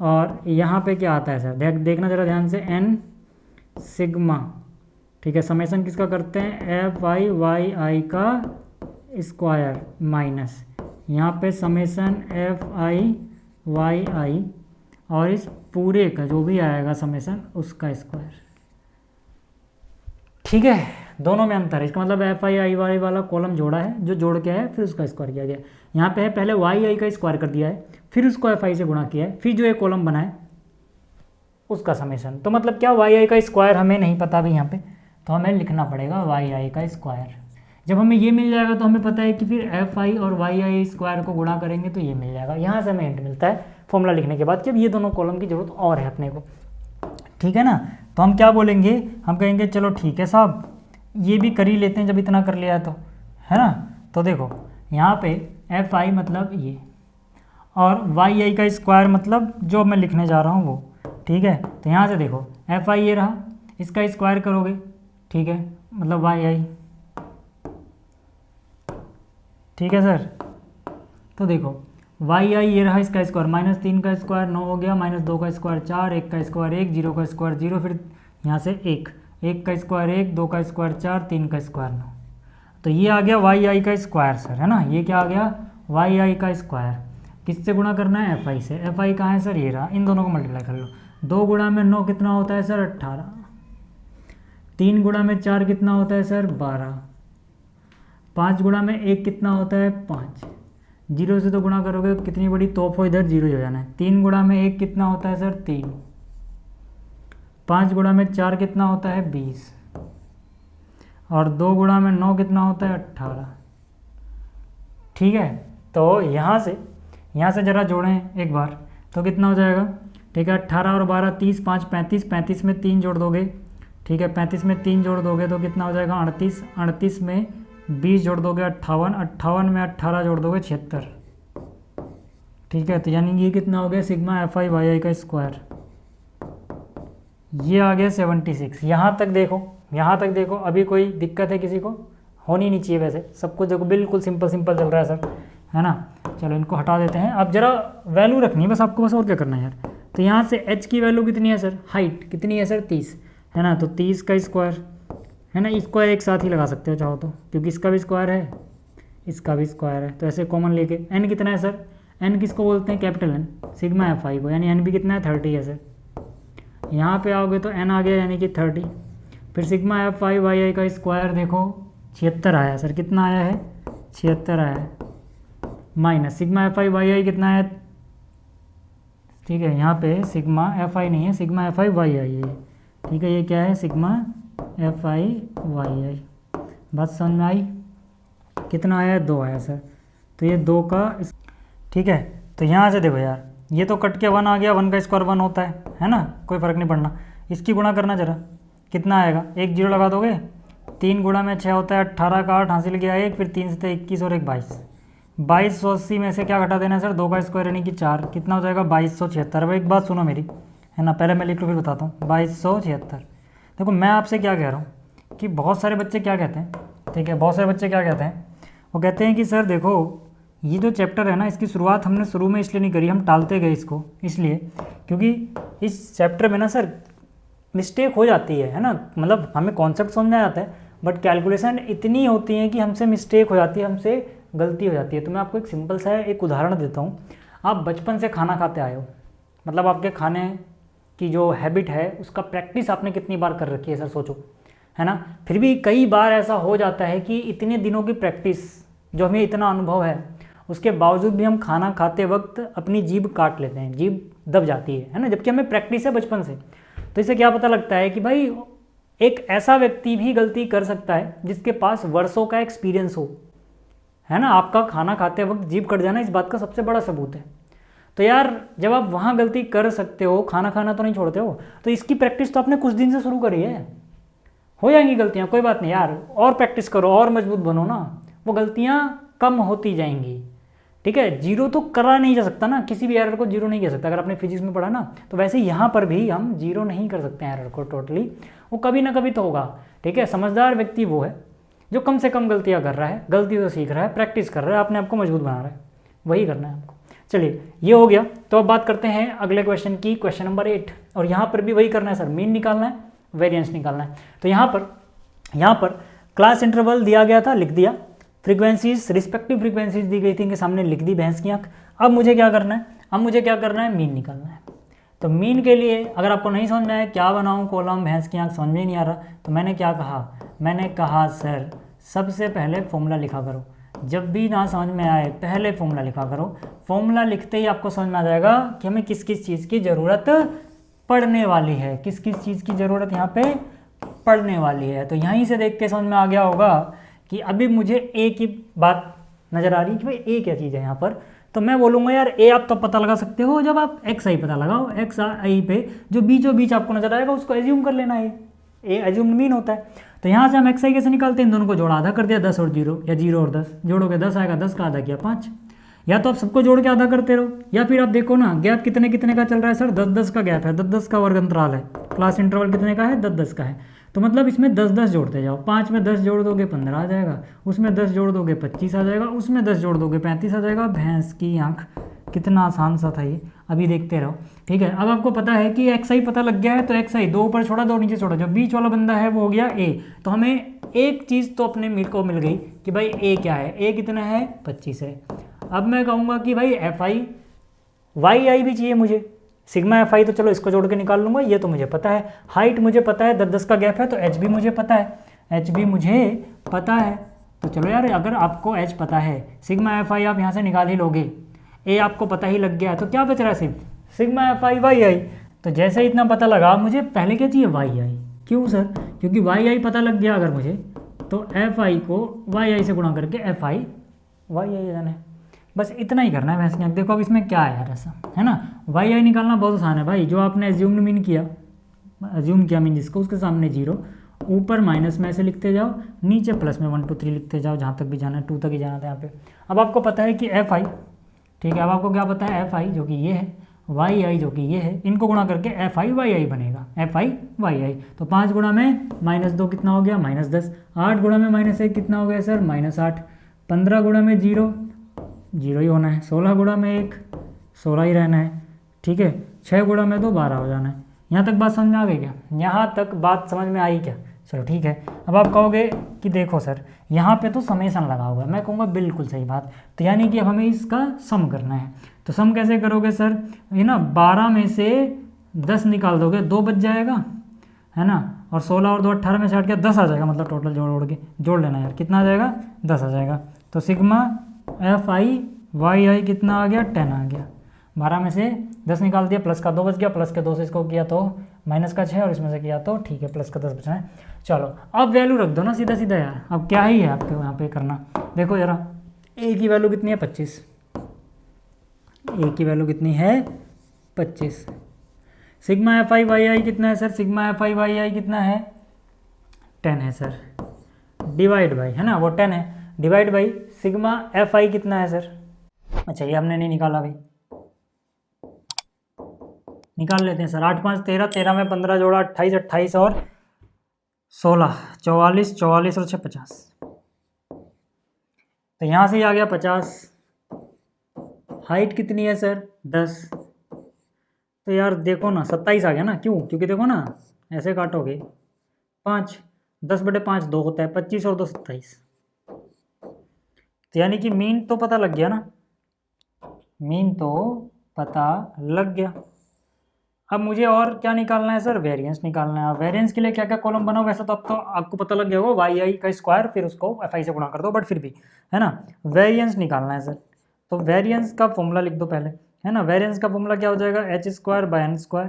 और यहाँ पे क्या आता है सर, देखना जरा ध्यान से, n सिग्मा, ठीक है, समेसन किसका करते हैं, एफ आई वाई आई का स्क्वायर माइनस यहाँ पे समेसन एफ आई वाई आई और इस पूरे का जो भी आएगा समेसन उसका स्क्वायर, ठीक है। दोनों में अंतर है, इसका मतलब एफ आई आई वाई वाला कॉलम जोड़ा है, जो जोड़ के है फिर उसका स्क्वायर किया गया। यहाँ पे है पहले वाई आई का स्क्वायर कर दिया है, फिर उसको एफ आई से गुणा किया है, फिर जो एक कॉलम बना है उसका समेसन। तो मतलब क्या, वाई आई का स्क्वायर हमें नहीं पता भी यहाँ पे, तो हमें लिखना पड़ेगा वाई आई का स्क्वायर। जब हमें ये मिल जाएगा तो हमें पता है कि फिर एफ आई और वाई आई स्क्वायर को गुणा करेंगे तो ये मिल जाएगा। यहाँ से हमें हिंट मिलता है फॉर्मूला लिखने के बाद कि अब ये दोनों कॉलम की जरूरत और है अपने को, ठीक है ना। तो हम क्या बोलेंगे, हम कहेंगे चलो ठीक है साहब, ये भी कर ही लेते हैं जब इतना कर लिया है तो, है ना। तो देखो यहाँ पे एफ आई मतलब ये, और वाई आई का स्क्वायर मतलब जो मैं लिखने जा रहा हूँ वो, ठीक है। तो यहाँ से देखो एफ आई ये रहा, इसका स्क्वायर करोगे, ठीक है, मतलब वाई आई, ठीक है सर। तो देखो वाई आई ये रहा, इसका स्क्वायर -3 का स्क्वायर 9 हो गया, -2 का स्क्वायर 4, 1 का स्क्वायर 1, 0 का स्क्वायर 0, फिर यहाँ से 1 का स्क्वायर 1, 2 का स्क्वायर 4, 3 का स्क्वायर 9। तो ये आ गया वाई आई का स्क्वायर सर, है ना। ये क्या आ गया, वाई आई का स्क्वायर। किससे गुणा करना है, एफ आई से। एफ आई कहाँ है सर, ये रहा, इन दोनों को मल्टीप्लाई कर लो। 2 गुणा में 9 कितना होता है सर, 18। 3 गुणा में 4 कितना होता है सर, 12। 5 गुणा में 1 कितना होता है, 5। 0 से तो गुणा करोगे कितनी बड़ी तोप हो, इधर 0 हो जाना है। 3 गुणा में 1 कितना होता है सर, 3। 5 गुणा में 4 कितना होता है, 20। और 2 गुणा में 9 कितना होता है, 18। ठीक है। तो यहाँ से जरा जोड़ें एक बार तो कितना हो जाएगा, ठीक है। 18 और 12 30, 5 35, 35 में 3 जोड़ दोगे, ठीक है। 35 में 3 जोड़ दोगे तो कितना हो जाएगा, 38। 38 में 20 जोड़ दोगे 58, 58 में 18 जोड़ दोगे 76, ठीक है। तो यानी ये कितना हो गया, sigma F I Y I का स्क्वायर, ये आ गया 76। यहाँ तक देखो, अभी कोई दिक्कत है किसी को, होनी नहीं चाहिए वैसे, सब कुछ देखो बिल्कुल सिंपल चल रहा है सर, है ना। चलो इनको हटा देते हैं। अब जरा वैल्यू रखनी है बस आपको, बस और क्या करना है यार। तो यहाँ से h की वैल्यू कितनी है सर, हाइट कितनी है सर, 30। है ना, तो 30 का स्क्वायर है ना, स्क्वायर एक साथ ही लगा सकते हो चाहो तो, क्योंकि इसका भी स्क्वायर है, इसका भी स्क्वायर है, तो ऐसे कॉमन लेके एन कितना है सर, एन किसको बोलते हैं, capital N, sigma F I को, यानी एन भी कितना है 30 है सर। यहाँ पे आओगे तो एन आ गया यानी कि 30, फिर sigma F I Y I का स्क्वायर देखो 76 आया सर, कितना आया है 76 आया है, minus sigma F I Y I कितना है, ठीक है यहाँ पे सिग्मा एफ आई नहीं है, सिग्मा एफ आई वाई आई है, ठीक है, ये क्या है सिग्मा एफ आई वाई आई, बात समझ में आई, कितना आया 2 आया सर, तो ये 2 का, ठीक है। तो यहाँ से देखो यार, ये तो कट के 1 आ गया, 1 का स्क्वायर 1 होता है ना, कोई फ़र्क नहीं पड़ना, इसकी गुणा करना जरा, कितना आएगा, एक जीरो लगा दोगे, 3 गुणा में 6 होता है, 18 का 8 हासिल किया 1, फिर 3 से तो 21 और 1 22, 2280 में से क्या घटा देना है सर, 2 का स्क्वायर यानी कि 4, कितना हो जाएगा 2276। अब एक बात सुनो मेरी, है ना, पहले मैं लिख लूँ फिर बताता हूँ, 2276। देखो मैं आपसे क्या कह रहा हूँ कि बहुत सारे बच्चे क्या कहते हैं, ठीक है, बहुत सारे बच्चे क्या कहते हैं, वो कहते हैं कि सर देखो ये जो चैप्टर है ना, इसकी शुरुआत हमने शुरू में इसलिए नहीं करी, हम टालते गए इसको, इसलिए क्योंकि इस चैप्टर में ना सर मिस्टेक हो जाती है ना, मतलब हमें कॉन्सेप्ट समझ में आता है बट कैलकुलेशन इतनी होती है कि हमसे मिस्टेक हो जाती है, हमसे गलती हो जाती है। तो मैं आपको एक सिंपल सा एक उदाहरण देता हूँ। आप बचपन से खाना खाते आए हो, मतलब आपके खाने की जो हैबिट है उसका प्रैक्टिस आपने कितनी बार कर रखी है सर, सोचो, है ना। फिर भी कई बार ऐसा हो जाता है कि इतने दिनों की प्रैक्टिस, जो हमें इतना अनुभव है, उसके बावजूद भी हम खाना खाते वक्त अपनी जीभ काट लेते हैं, जीभ दब जाती है ना, जबकि हमें प्रैक्टिस है बचपन से। तो इससे क्या पता लगता है कि भाई एक ऐसा व्यक्ति भी गलती कर सकता है जिसके पास वर्षों का एक्सपीरियंस हो, है ना। आपका खाना खाते वक्त जीभ कट जाना इस बात का सबसे बड़ा सबूत है। तो यार जब आप वहाँ गलती कर सकते हो, खाना खाना तो नहीं छोड़ते हो, तो इसकी प्रैक्टिस तो आपने कुछ दिन से शुरू करी है। हो जाएंगी गलतियाँ, कोई बात नहीं यार, और प्रैक्टिस करो और मजबूत बनो ना, वो गलतियाँ कम होती जाएंगी, ठीक है। जीरो तो करा नहीं जा सकता ना, किसी भी एरर को जीरो नहीं कह सकता। अगर आपने फिजिक्स में पढ़ा ना, तो वैसे यहाँ पर भी हम जीरो नहीं कर सकते हैं एरर को टोटली, वो कभी ना कभी तो होगा, ठीक है। समझदार व्यक्ति वो है जो कम से कम गलतियाँ कर रहा है, गलती से सीख रहा है, प्रैक्टिस कर रहा है, अपने आप को मजबूत बना रहा है, वही करना है आपको। चलिए ये हो गया। तो अब बात करते हैं अगले क्वेश्चन की, क्वेश्चन नंबर 8। और यहाँ पर भी वही करना है सर, मीन निकालना है, वेरिएंस निकालना है। तो यहाँ पर क्लास इंटरवल दिया गया था, लिख दिया, फ्रीक्वेंसीज, रिस्पेक्टिव फ्रीक्वेंसीज दी गई थी, इनके सामने लिख दी भैंस की आँख। अब मुझे क्या करना है, मीन निकालना है। तो मीन के लिए अगर आपको नहीं समझ में आया क्या बनाऊँ, कॉलम, भैंस की आँख, समझ में नहीं आ रहा, तो मैंने क्या कहा, मैंने कहा सर सबसे पहले फॉर्मूला लिखा करो। जब भी ना समझ में आए पहले फॉर्मूला लिखा करो। फॉर्मूला लिखते ही आपको समझ में आ जाएगा कि हमें किस किस चीज़ की ज़रूरत पड़ने वाली है, किस किस चीज़ की ज़रूरत यहाँ पे पड़ने वाली है। तो यहीं से देख के समझ में आ गया होगा कि अभी मुझे ए की बात नज़र आ रही है कि भाई ए क्या चीज़ है यहाँ पर। तो मैं बोलूँगा यार ए आप तो पता लगा सकते हो जब आप एक्स आई पता लगाओ, एक्स आई पे जो बीचों बीच आपको नजर आएगा उसको एज्यूम कर लेना है, ए एज्यूम मीन होता है। तो यहाँ से हम एक्स आई कैसे निकालते हैं, इन दोनों को जोड़ा, आधा कर दिया 10 और 0, या 0 और 10 जोड़ोगे 10 आएगा, 10 का आधा किया 5। या तो आप सबको जोड़ के आधा करते रहो, या फिर आप देखो ना गैप कितने कितने का चल रहा है सर, 10-10 का गैप है, 10-10 का वर्ग अंतराल है, क्लास इंटरवल कितने का है, 10-10 का है। तो मतलब इसमें 10-10 जोड़ते जाओ, 5 में 10 जोड़ दोगे 15 आ जाएगा, उसमें 10 जोड़ दोगे 25 आ जाएगा, उसमें 10 जोड़ दोगे 35 आ जाएगा। भैंस की आँख, कितना आसान सा था ये, अभी देखते रहो, ठीक है। अब आपको पता है कि एक्स आई पता लग गया है, तो एक्स आई 2 ऊपर छोड़ा 2 नीचे छोड़ा, जो बीच वाला बंदा है वो हो गया ए। तो हमें एक चीज़ तो अपने मिल को मिल गई कि भाई ए क्या है, ए कितना है 25 है। अब मैं कहूँगा कि भाई एफ आई वाई आई भी चाहिए मुझे, सिग्मा एफ आई तो चलो इसको जोड़ के निकाल लूँगा, ये तो मुझे पता है, हाइट मुझे पता है, 10-10 का गैप है, तो एच भी मुझे पता है, एच भी मुझे पता है। तो चलो यार अगर आपको एच पता है, सिग्मा एफ आई आप यहाँ से निकाल ही लोगे, ए आपको पता ही लग गया है, तो क्या बच रहा है सिर्फ सिग्मा एफ आई वाई आई। तो जैसे इतना पता लगा, मुझे पहले क्या चाहिए, वाई आई। क्यों सर, क्योंकि वाई आई पता लग गया अगर मुझे, तो एफ आई को वाई आई से गुणा करके एफ आई वाई आई जाना है, बस इतना ही करना है भैंस की आँख। देखो अब इसमें क्या है यार ऐसा, है ना, वाई आई निकालना बहुत आसान है भाई। जो आपने एज्यूम्ड मीन किया, एज्यूम किया मीन जिसको, उसके सामने 0, ऊपर माइनस में ऐसे लिखते जाओ, नीचे प्लस में 1 2 3 लिखते जाओ, जहाँ तक भी जाना है, 2 तक ही जाना था यहाँ पे। अब आपको पता है कि एफ आई, ठीक है, अब आपको क्या पता है, एफ आई जो कि ये है, वाई आई जो कि ये है, इनको गुणा करके एफ आई वाई आई बनेगा, एफ आई वाई आई। तो 5 गुणा में -2 कितना हो गया, -10, 8 गुणा में -1 कितना हो गया सर, -8, 15 गुणा में 0 0 ही होना है, 16 गुणा में 1 16 ही रहना है, ठीक है, 6 गुणा में 2 12 हो जाना है, यहाँ तक बात समझ में आ गई क्या? यहाँ तक बात समझ में आई क्या? चलो ठीक है। अब आप कहोगे कि देखो सर यहाँ पे तो समेसन लगा हुआ है, मैं कहूँगा बिल्कुल सही बात। तो यानी कि अब हमें इसका सम करना है। तो सम कैसे करोगे सर? ये ना 12 में से 10 निकाल दोगे, 2 बच जाएगा, है ना, और 16 और 2 18 में से हट गया 10 आ जाएगा, मतलब टोटल जोड़ लेना यार, कितना आ जाएगा? 10 आ जाएगा। तो sigma F I Y I कितना आ गया? 10 आ गया। 12 में से 10 निकाल दिया, प्लस का 2 बच गया, प्लस के 2 से इसको किया तो माइनस का 6, और इसमें से किया तो ठीक है प्लस का 10 बचना है। चलो अब वैल्यू रख दो ना सीधा सीधा यार, अब क्या ही है आपके यहाँ पे करना। देखो जरा ए की वैल्यू कितनी है? 25। ए की वैल्यू कितनी है? 25। Sigma F I Y I कितना है sir? Sigma F I Y I कितना है? 10 है सर। डिवाइड बाई, है ना, वो 10 है, डिवाइड बाई सिग्मा एफ आई कितना है सर? अच्छा ये हमने नहीं निकाला भाई, निकाल लेते हैं सर। 8 5 13, 13 में 15 जोड़ा 28, 28 और 16 44, 44 और 6 50। तो यहाँ से ही आ गया 50। हाइट कितनी है सर? 10। तो यार देखो ना 27 आ गया ना, क्यों? क्योंकि देखो ना ऐसे काटोगे 5, 10/5 2 होता है, 25 और 2 27। तो यानी कि मीन तो पता लग गया ना, मीन तो पता लग गया। अब मुझे और क्या निकालना है सर? वेरिएंस निकालना है। वेरिएंस के लिए क्या क्या कॉलम बनाओ? वैसे तो अब तो आपको पता लग गया होगा, वाई आई का स्क्वायर फिर उसको एफ आई से गुणा कर दो, बट फिर भी है ना वेरिएंस निकालना है सर। तो वेरिएंस का फॉर्मूला लिख दो पहले, है ना। वेरिएंस का फॉर्मूला क्या हो जाएगा? h²/n²।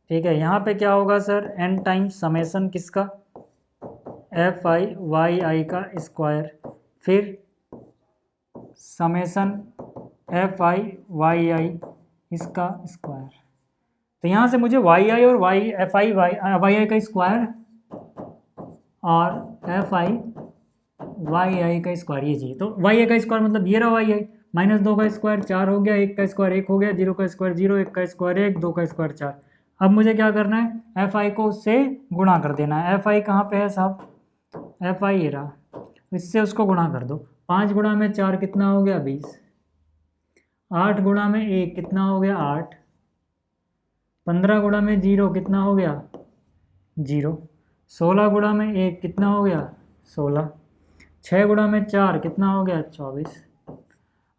ठीक है, यहाँ पे क्या होगा सर? n टाइम्स समेसन किसका? एफ आई वाई आई का स्क्वायर, फिर summation F I Y I इसका स्क्वायर। तो यहाँ से मुझे वाई आई और Y F I Y I का स्क्वायर और एफ आई वाई आई का स्क्वायर ये चाहिए। तो वाई आई का स्क्वायर मतलब ये रहा वाई आई, -2 का स्क्वायर 4 हो गया, 1 का स्क्वायर 1 हो गया, 0 का स्क्वायर 0, 1 का स्क्वायर 1, 2 का स्क्वायर 4। अब मुझे क्या करना है? एफ आई को उससे गुणा कर देना है। एफ आई कहाँ पे है साहब? एफ आई ये रहा, इससे उसको गुणा कर दो। 5 गुणा में 4 कितना हो गया? 20। 8 गुणा में 1 कितना हो गया? 8। 15 गुणा में 0 कितना हो गया? 0। 16 गुणा में 1 कितना हो गया? 16। 6 गुणा में 4 कितना हो गया? 24।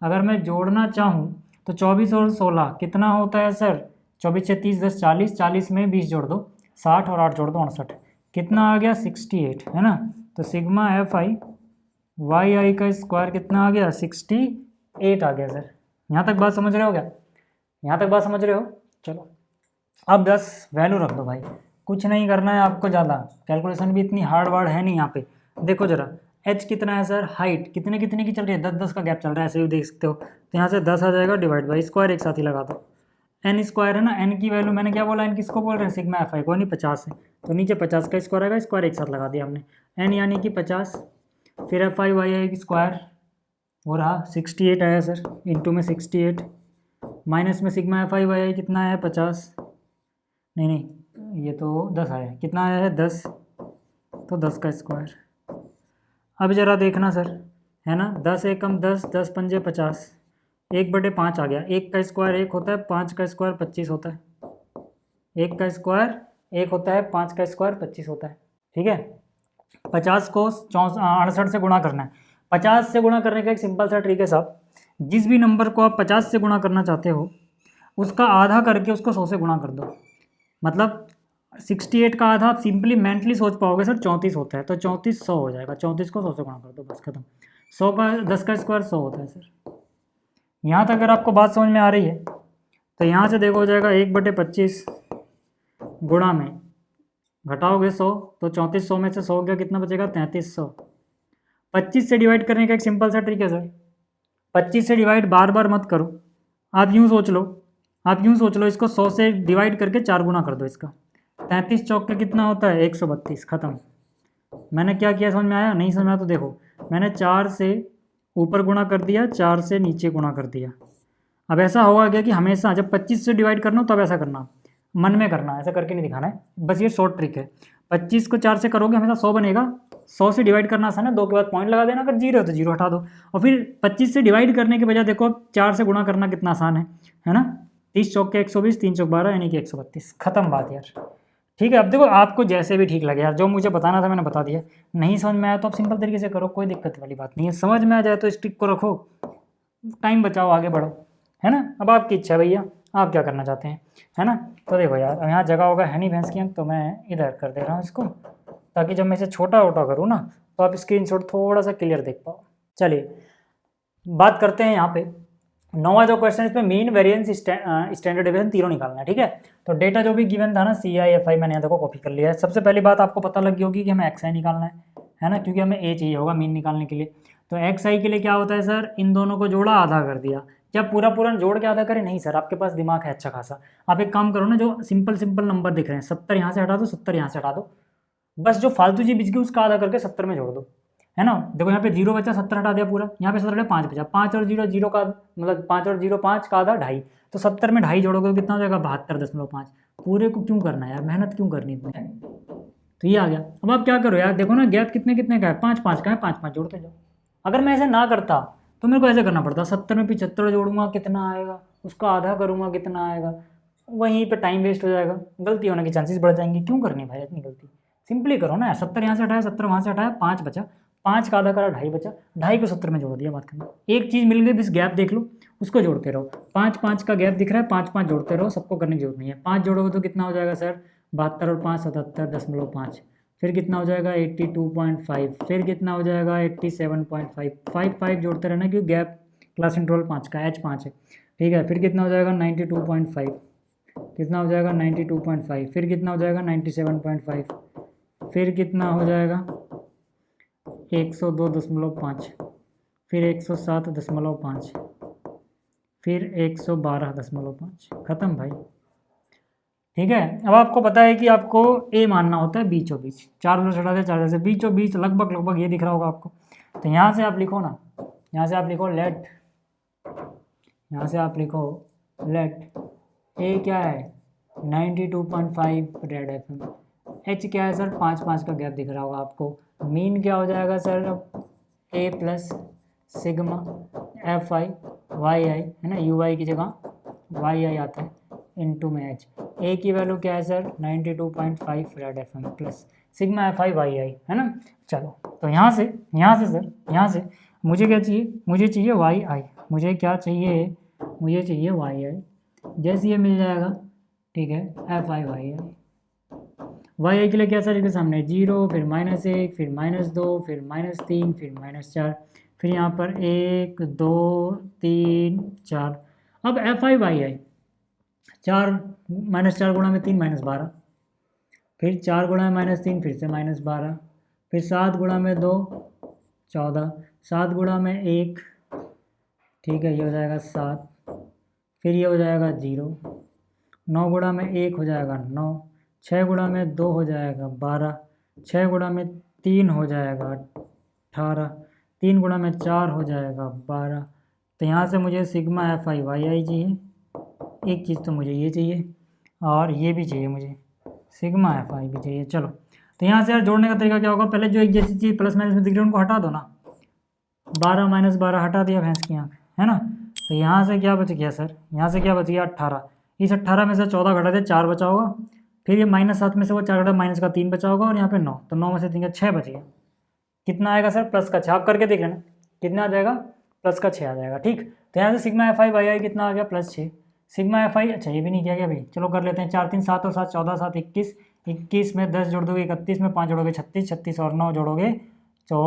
अगर मैं जोड़ना चाहूँ तो 24 और 16 कितना होता है सर? 24 से 30 10 40, 40 में 20 जोड़ दो 60 और 8 जोड़ दो 68, कितना आ गया? 68, है ना। तो sigma F I Y I का स्क्वायर कितना आ गया? 68 आ गया सर। यहाँ तक बात समझ रहे हो क्या? यहाँ तक बात समझ रहे हो? चलो अब 10 वैल्यू रख दो भाई, कुछ नहीं करना है आपको ज़्यादा, कैलकुलेशन भी इतनी हार्ड वार्ड है नहीं यहाँ पे। देखो जरा h कितना है सर? हाइट कितने कितने की चल रही है? 10-10 का गैप चल रहा है, ऐसे भी देख सकते हो। तो यहाँ से 10 आ जाएगा, डिवाइड बाई स्क्वायर एक साथ ही लगा दो। n स्क्वायर है ना, n की वैल्यू मैंने क्या बोला? n किसको बोल रहे हैं? सिग्मा एफ आई को, नहीं 50 है। तो नीचे 50 का स्क्वायर आएगा, स्क्वायर एक साथ लगा दिया हमने, n यानी कि 50, फिर एफ आई वाई आई की स्क्वायर वो रहा 68 आया सर, इंटू में 68, माइनस में sigma F I Y I कितना आया? 50, नहीं ये तो 10 आया, कितना आया है? 10, तो 10 का स्क्वायर। अब ज़रा देखना सर, है ना, 10 एकम 10, 10 पंजे 50, 1/5 आ गया। 1 का स्क्वायर 1 होता है, 5 का स्क्वायर 25 होता है। 1 का स्क्वायर 1 होता है, 5 का स्क्वायर 25 होता है। ठीक है, 50 को 68 से गुणा करना है। 50 से गुणा करने का एक सिंपल सा ट्रिक है साहब, जिस भी नंबर को आप 50 से गुणा करना चाहते हो उसका आधा करके उसको 100 से गुणा कर दो। मतलब 68 का आधा आप सिंपली मेंटली सोच पाओगे सर 34 होता है, तो 34 100 हो जाएगा। 34 को 100 से गुणा कर दो, बस खत्म। 100 का 10 का स्क्वायर 100 होता है सर। यहाँ तक अगर आपको बात समझ में आ रही है तो यहाँ से देखो हो जाएगा 1/25 गुणा में घटाओगे 100, तो 34 100 में से 100 गया, कितना बचेगा? 3300। 25 से डिवाइड करने का एक सिंपल सा ट्रिक है सर, 25 से डिवाइड बार बार मत करो, आप यूँ सोच लो, इसको 100 से डिवाइड करके 4 गुना कर दो इसका। 33 चौक का कितना होता है? 132, खत्म। मैंने क्या किया समझ में आया? नहीं समझ में आया तो देखो, मैंने 4 से ऊपर गुणा कर दिया, 4 से नीचे गुणा कर दिया। अब ऐसा होगा क्या कि हमेशा जब 25 से डिवाइड करना हो तब ऐसा करना, मन में करना, ऐसा करके नहीं दिखाना है, बस ये शॉर्ट ट्रिक है। 25 को 4 से करोगे हमेशा 100 बनेगा। 100 से डिवाइड करना आसान है, 2 के बाद पॉइंट लगा देना, अगर 0 है तो 0 हटा दो। और फिर 25 से डिवाइड करने के बजाय देखो 4 से गुणा करना कितना आसान है ना। 30 चौक के 120, 3 चौक 12 यानी कि 132। खत्म बात यार। ठीक है, अब देखो आपको जैसे भी ठीक लगे यार, जो मुझे बताना था मैंने बता दिया। नहीं समझ में आया तो आप सिंपल तरीके से करो, कोई दिक्कत वाली बात नहीं है। समझ में आ जाए तो स्टिक को रखो, टाइम बचाओ, आगे बढ़ो, है ना। अब आपकी इच्छा है भैया, आप क्या करना चाहते हैं, है ना। तो देखो यार, अब यहाँ जगह होगा है नहीं भैंस की, तो मैं इधर कर दे रहा हूँ इसको, ताकि जब मैं इसे छोटा वोटा करूँ ना तो आप स्क्रीनशॉट थोड़ा सा क्लियर देख पाओ। चलिए बात करते हैं यहाँ पे 9वां जो क्वेश्चन, इसमें मीन वेरिएंस स्टैंडर्ड डेविएशन तीनों निकालना है। ठीक है, तो डेटा जो भी गिवन था ना CI FI, मैंने यहाँ देखो कॉपी कर लिया है। सबसे पहली बात आपको पता लग गई होगी कि हमें XI निकालना है ना, क्योंकि हमें A चाहिए होगा मीन निकालने के लिए। तो XI के लिए क्या होता है सर, इन दोनों को जोड़ा, आधा कर दिया। क्या पूरा पूरा जोड़ के आधा करें? नहीं सर, आपके पास दिमाग है अच्छा खासा। आप एक काम करो ना, जो सिंपल सिंपल नंबर दिख रहे हैं, 70 यहाँ से हटा दो, 70 यहाँ से हटा दो, बस जो फालतू चीज बिच गई उसका आधा करके 70 में जोड़ दो, है ना। देखो यहाँ पे 0 बचा, 70 हटा दिया पूरा, यहाँ पे 70 5 बचा, 5 और 0 0 का मतलब 5 और 0 5 का आधा 2.5, तो 70 में 2.5 जोड़ोगे तो कितना हो जाएगा? 72.5। पूरे को क्यों करना है यार, मेहनत क्यों करनी इतनी है। तो ये आ गया। अब आप क्या करो यार, देखो ना गैप कितने कितने का है, 5 5 का है, 5 5 जोड़ते जाओ। अगर मैं ऐसे ना करता तो मेरे को ऐसे करना पड़ता, 70 में 75 जोड़ूंगा कितना आएगा, उसका आधा करूंगा कितना आएगा, वहीं पे टाइम वेस्ट हो जाएगा, गलती होने की चांसेस बढ़ जाएंगे। क्यों करनी भाई इतनी गलती, सिंपली करो ना। 70 यहाँ से हटाया, 70 वहाँ से हटाया, 5 बचा, 5 का आधा करा 2.5 बचा, 2.5 को 70 में जोड़ दिया। बात करना, एक चीज़ मिल गई, बस गैप देख लो, उसको जोड़ते रहो। 5 5 का गैप दिख रहा है, 5 5 जोड़ते रहो, सबको करने की जरूरत नहीं है। 5 जोड़ोगे तो कितना हो जाएगा सर? 72 और 5 77.5। फिर कितना हो जाएगा? 82.5। फिर कितना हो जाएगा? 87.5। 5 5 जोड़ते रहना, क्योंकि गैप क्लास इंटरवल 5 का, H5 है। ठीक है, फिर कितना हो जाएगा? 92.5। कितना हो जाएगा? 92.5। फिर कितना हो जाएगा? 97.5। फिर कितना हो जाएगा? 102.5। फिर 107.5। फिर 112.5। ख़त्म भाई। ठीक है, अब आपको पता है कि आपको ए मानना होता है बीचों बीच। 4 में हटा दे, 4 से बीचों बीच, लगभग लगभग ये दिख रहा होगा आपको। तो यहाँ से आप लिखो ना, यहाँ से आप लिखो लेट, यहाँ से आप लिखो लेट ए क्या है? 92.5 रेड FM। एच क्या है सर? 5 5 का गैप दिख रहा होगा आपको। मीन क्या हो जाएगा सर? ए प्लस सिग्मा FI YI, है ना, UI की जगह YI आता है, इनटू में एच। ए की वैल्यू क्या है sir? 92.5 red FM plus sigma FI YI, है ना। चलो, तो यहाँ से सर, यहाँ से मुझे क्या चाहिए? मुझे चाहिए YI। मुझे क्या चाहिए? मुझे चाहिए YI। जैसे ये मिल जाएगा, ठीक है, FI YI। YI के लिए क्या सर? इसके सामने 0, फिर -1, फिर -2, फिर -3, फिर -4, फिर यहाँ पर 1 2 3 4। अब FI YI 4 -4 गुणा में 3 -12, फिर 4 गुणा में -3 फिर से -12, फिर 7 गुणा में 2 14, 7 गुणा में 1, ठीक है, ये हो जाएगा 7, फिर ये हो जाएगा 0, 9 गुणा में 1 हो जाएगा 9, 6 गुणा में 2 हो जाएगा 12, 6 गुणा में 3 हो जाएगा 18, 3 गुणा में 4 हो जाएगा 12। तो यहाँ से मुझे सिग्मा FI YI चाहिए, एक चीज़ तो मुझे ये चाहिए और ये भी चाहिए, मुझे सिग्मा FI भी चाहिए। चलो, तो यहाँ से यार जोड़ने का तरीका क्या होगा? पहले जो एक जैसी चीज़ प्लस माइनस में दिख रही है उनको हटा दो ना। 12 -12 हटा दिया भैंस की आँख, है ना। तो यहाँ से क्या बच गया सर? यहाँ से क्या बच गया? 18। इस 18 में से 14 घटा दिया, 4 बचा होगा। फिर ये -7 में से वो 4 घटा, माइनस का 3 बचा होगा, और यहाँ पे 9, तो 9 में से 3 का 6 बच गया। कितना आएगा सर? प्लस का 6। आप करके देख लेना कितना आ जाएगा, प्लस का 6 आ जाएगा। ठीक, तो यहाँ से सिग्मा FI YI कितना आ गया? +6। सिग्मा FI, अच्छा ये भी नहीं किया गया भाई, चलो कर लेते हैं। 4 3 7 और 7 14, 7 21, 21 में 10 जोड़ दोगे 31, में 5 जोड़ोगे 36, 36 और 9 जोड़ोगे तो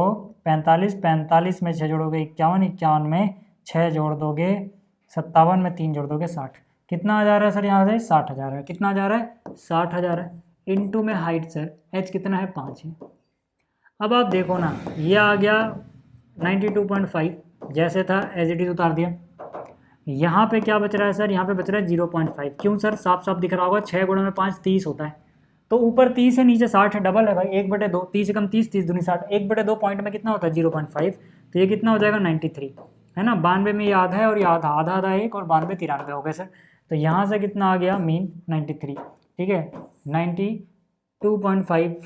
45, 45 में 6 जोड़ोगे 51, 51 में 6 जोड़ दोगे 57, में 3 जोड़ दोगे 60। कितना आ जा रहा है सर यहाँ से? 60,000 है। कितना आ जा रहा है? 60,000 है। इनटू में हाइट सर, H कितना है? 5 है। अब आप देखो ना, ये आ गया 92.5, जैसे था एज इट इज़ उतार दिया। यहाँ पे क्या बच रहा है सर? यहाँ पे बच रहा है 0.5। क्यों सर? साफ साफ दिख रहा होगा, 6 गुणा में 5 30 होता है, तो ऊपर 30 है, नीचे 60 है, डबल है भाई। 1/2, 30 से कम 30, 30 दूनी 60, 1/2 पॉइंट में कितना होता है? 0.5। तो ये कितना हो जाएगा? 93, है ना। 92 में ये आधा है और ये आधा, आधा आधा 1 और 92 93 हो गए सर। तो यहाँ से कितना आ गया? मीन 93, ठीक है, 92.5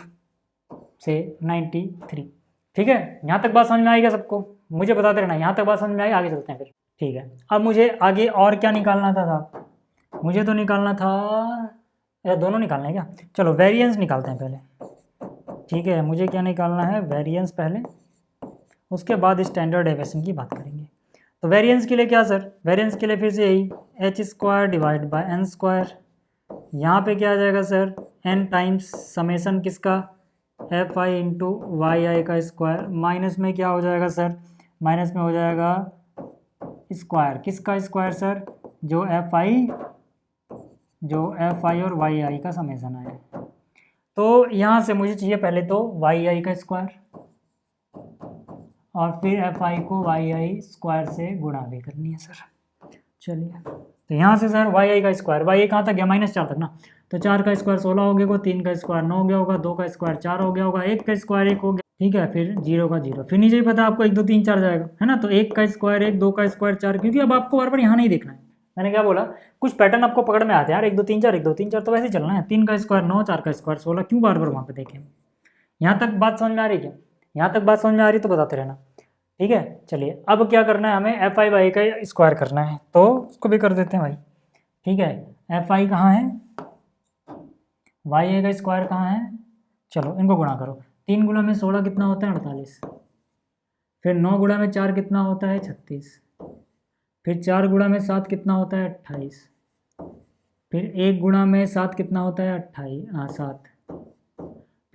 से 93। ठीक है, यहाँ तक बात समझ में आएगा सबको? मुझे बताते रहना यहाँ तक बात समझ में आई, आगे चलते हैं फिर। ठीक है, अब मुझे आगे और क्या निकालना था साहब? मुझे तो निकालना था, या दोनों निकालना है क्या? चलो वेरिएंस निकालते हैं पहले। ठीक है, मुझे क्या निकालना है, वेरिएंस पहले, उसके बाद स्टैंडर्ड डेविएशन की बात करेंगे। तो वेरिएंस के लिए क्या सर, वेरिएंस के लिए फिर से यही H square divide by N square. यहाँ पे क्या आ जाएगा सर, एन टाइम्स समेसन किसका, F I into Y I का स्क्वायर, माइनस में क्या हो जाएगा सर, माइनस में हो जाएगा स्क्वायर किसका स्क्वायर सर, जो एफ आई और वाई आई का समेसन आया। तो यहाँ से मुझे चाहिए पहले तो वाई आई का स्क्वायर, और फिर एफ आई को वाई आई स्क्वायर से गुणा भी करनी है सर। चलिए, तो यहाँ से सर वाई आई का स्क्वायर, वाई आई कहाँ तक गया, -4 तक ना, तो 4 का स्क्वायर 16 हो गया होगा, 3 का स्क्वायर 9 हो गया होगा, 2 का स्क्वायर 4 हो गया होगा, 1 का स्क्वायर 1 हो गया, ठीक है, फिर 0 का 0, फिर नीचे ही पता है आपको 1 2 3 4 जाएगा, है ना, तो 1 का स्क्वायर 1, 2 का स्क्वायर 4, क्योंकि अब आपको बार बार यहाँ नहीं देखना है। मैंने क्या बोला, कुछ पैटर्न आपको पकड़ में आते हैं यार, 1 2 3 4 1 2 3 4, तो वैसे ही चलना है, 3 का स्क्वायर 9, 4 का स्क्वायर 16, क्यों बार बार वहाँ पे देखें। यहाँ तक बात समझ में आ रही क्या, यहाँ तक बात समझ में आ रही तो बताते रहना, ठीक है। चलिए, अब क्या करना है हमें, एफ आई वाई का स्क्वायर करना है, तो उसको भी कर देते हैं भाई, ठीक है। एफ आई कहाँ है, वाई ए का स्क्वायर कहाँ है, चलो इनको गुणा करो, 3 गुणा में 16 कितना होता है 48, फिर 9 गुणा में 4 कितना होता है 36, फिर 4 गुणा में 7 कितना होता है 28, फिर 1 गुणा में 7 कितना होता है 7,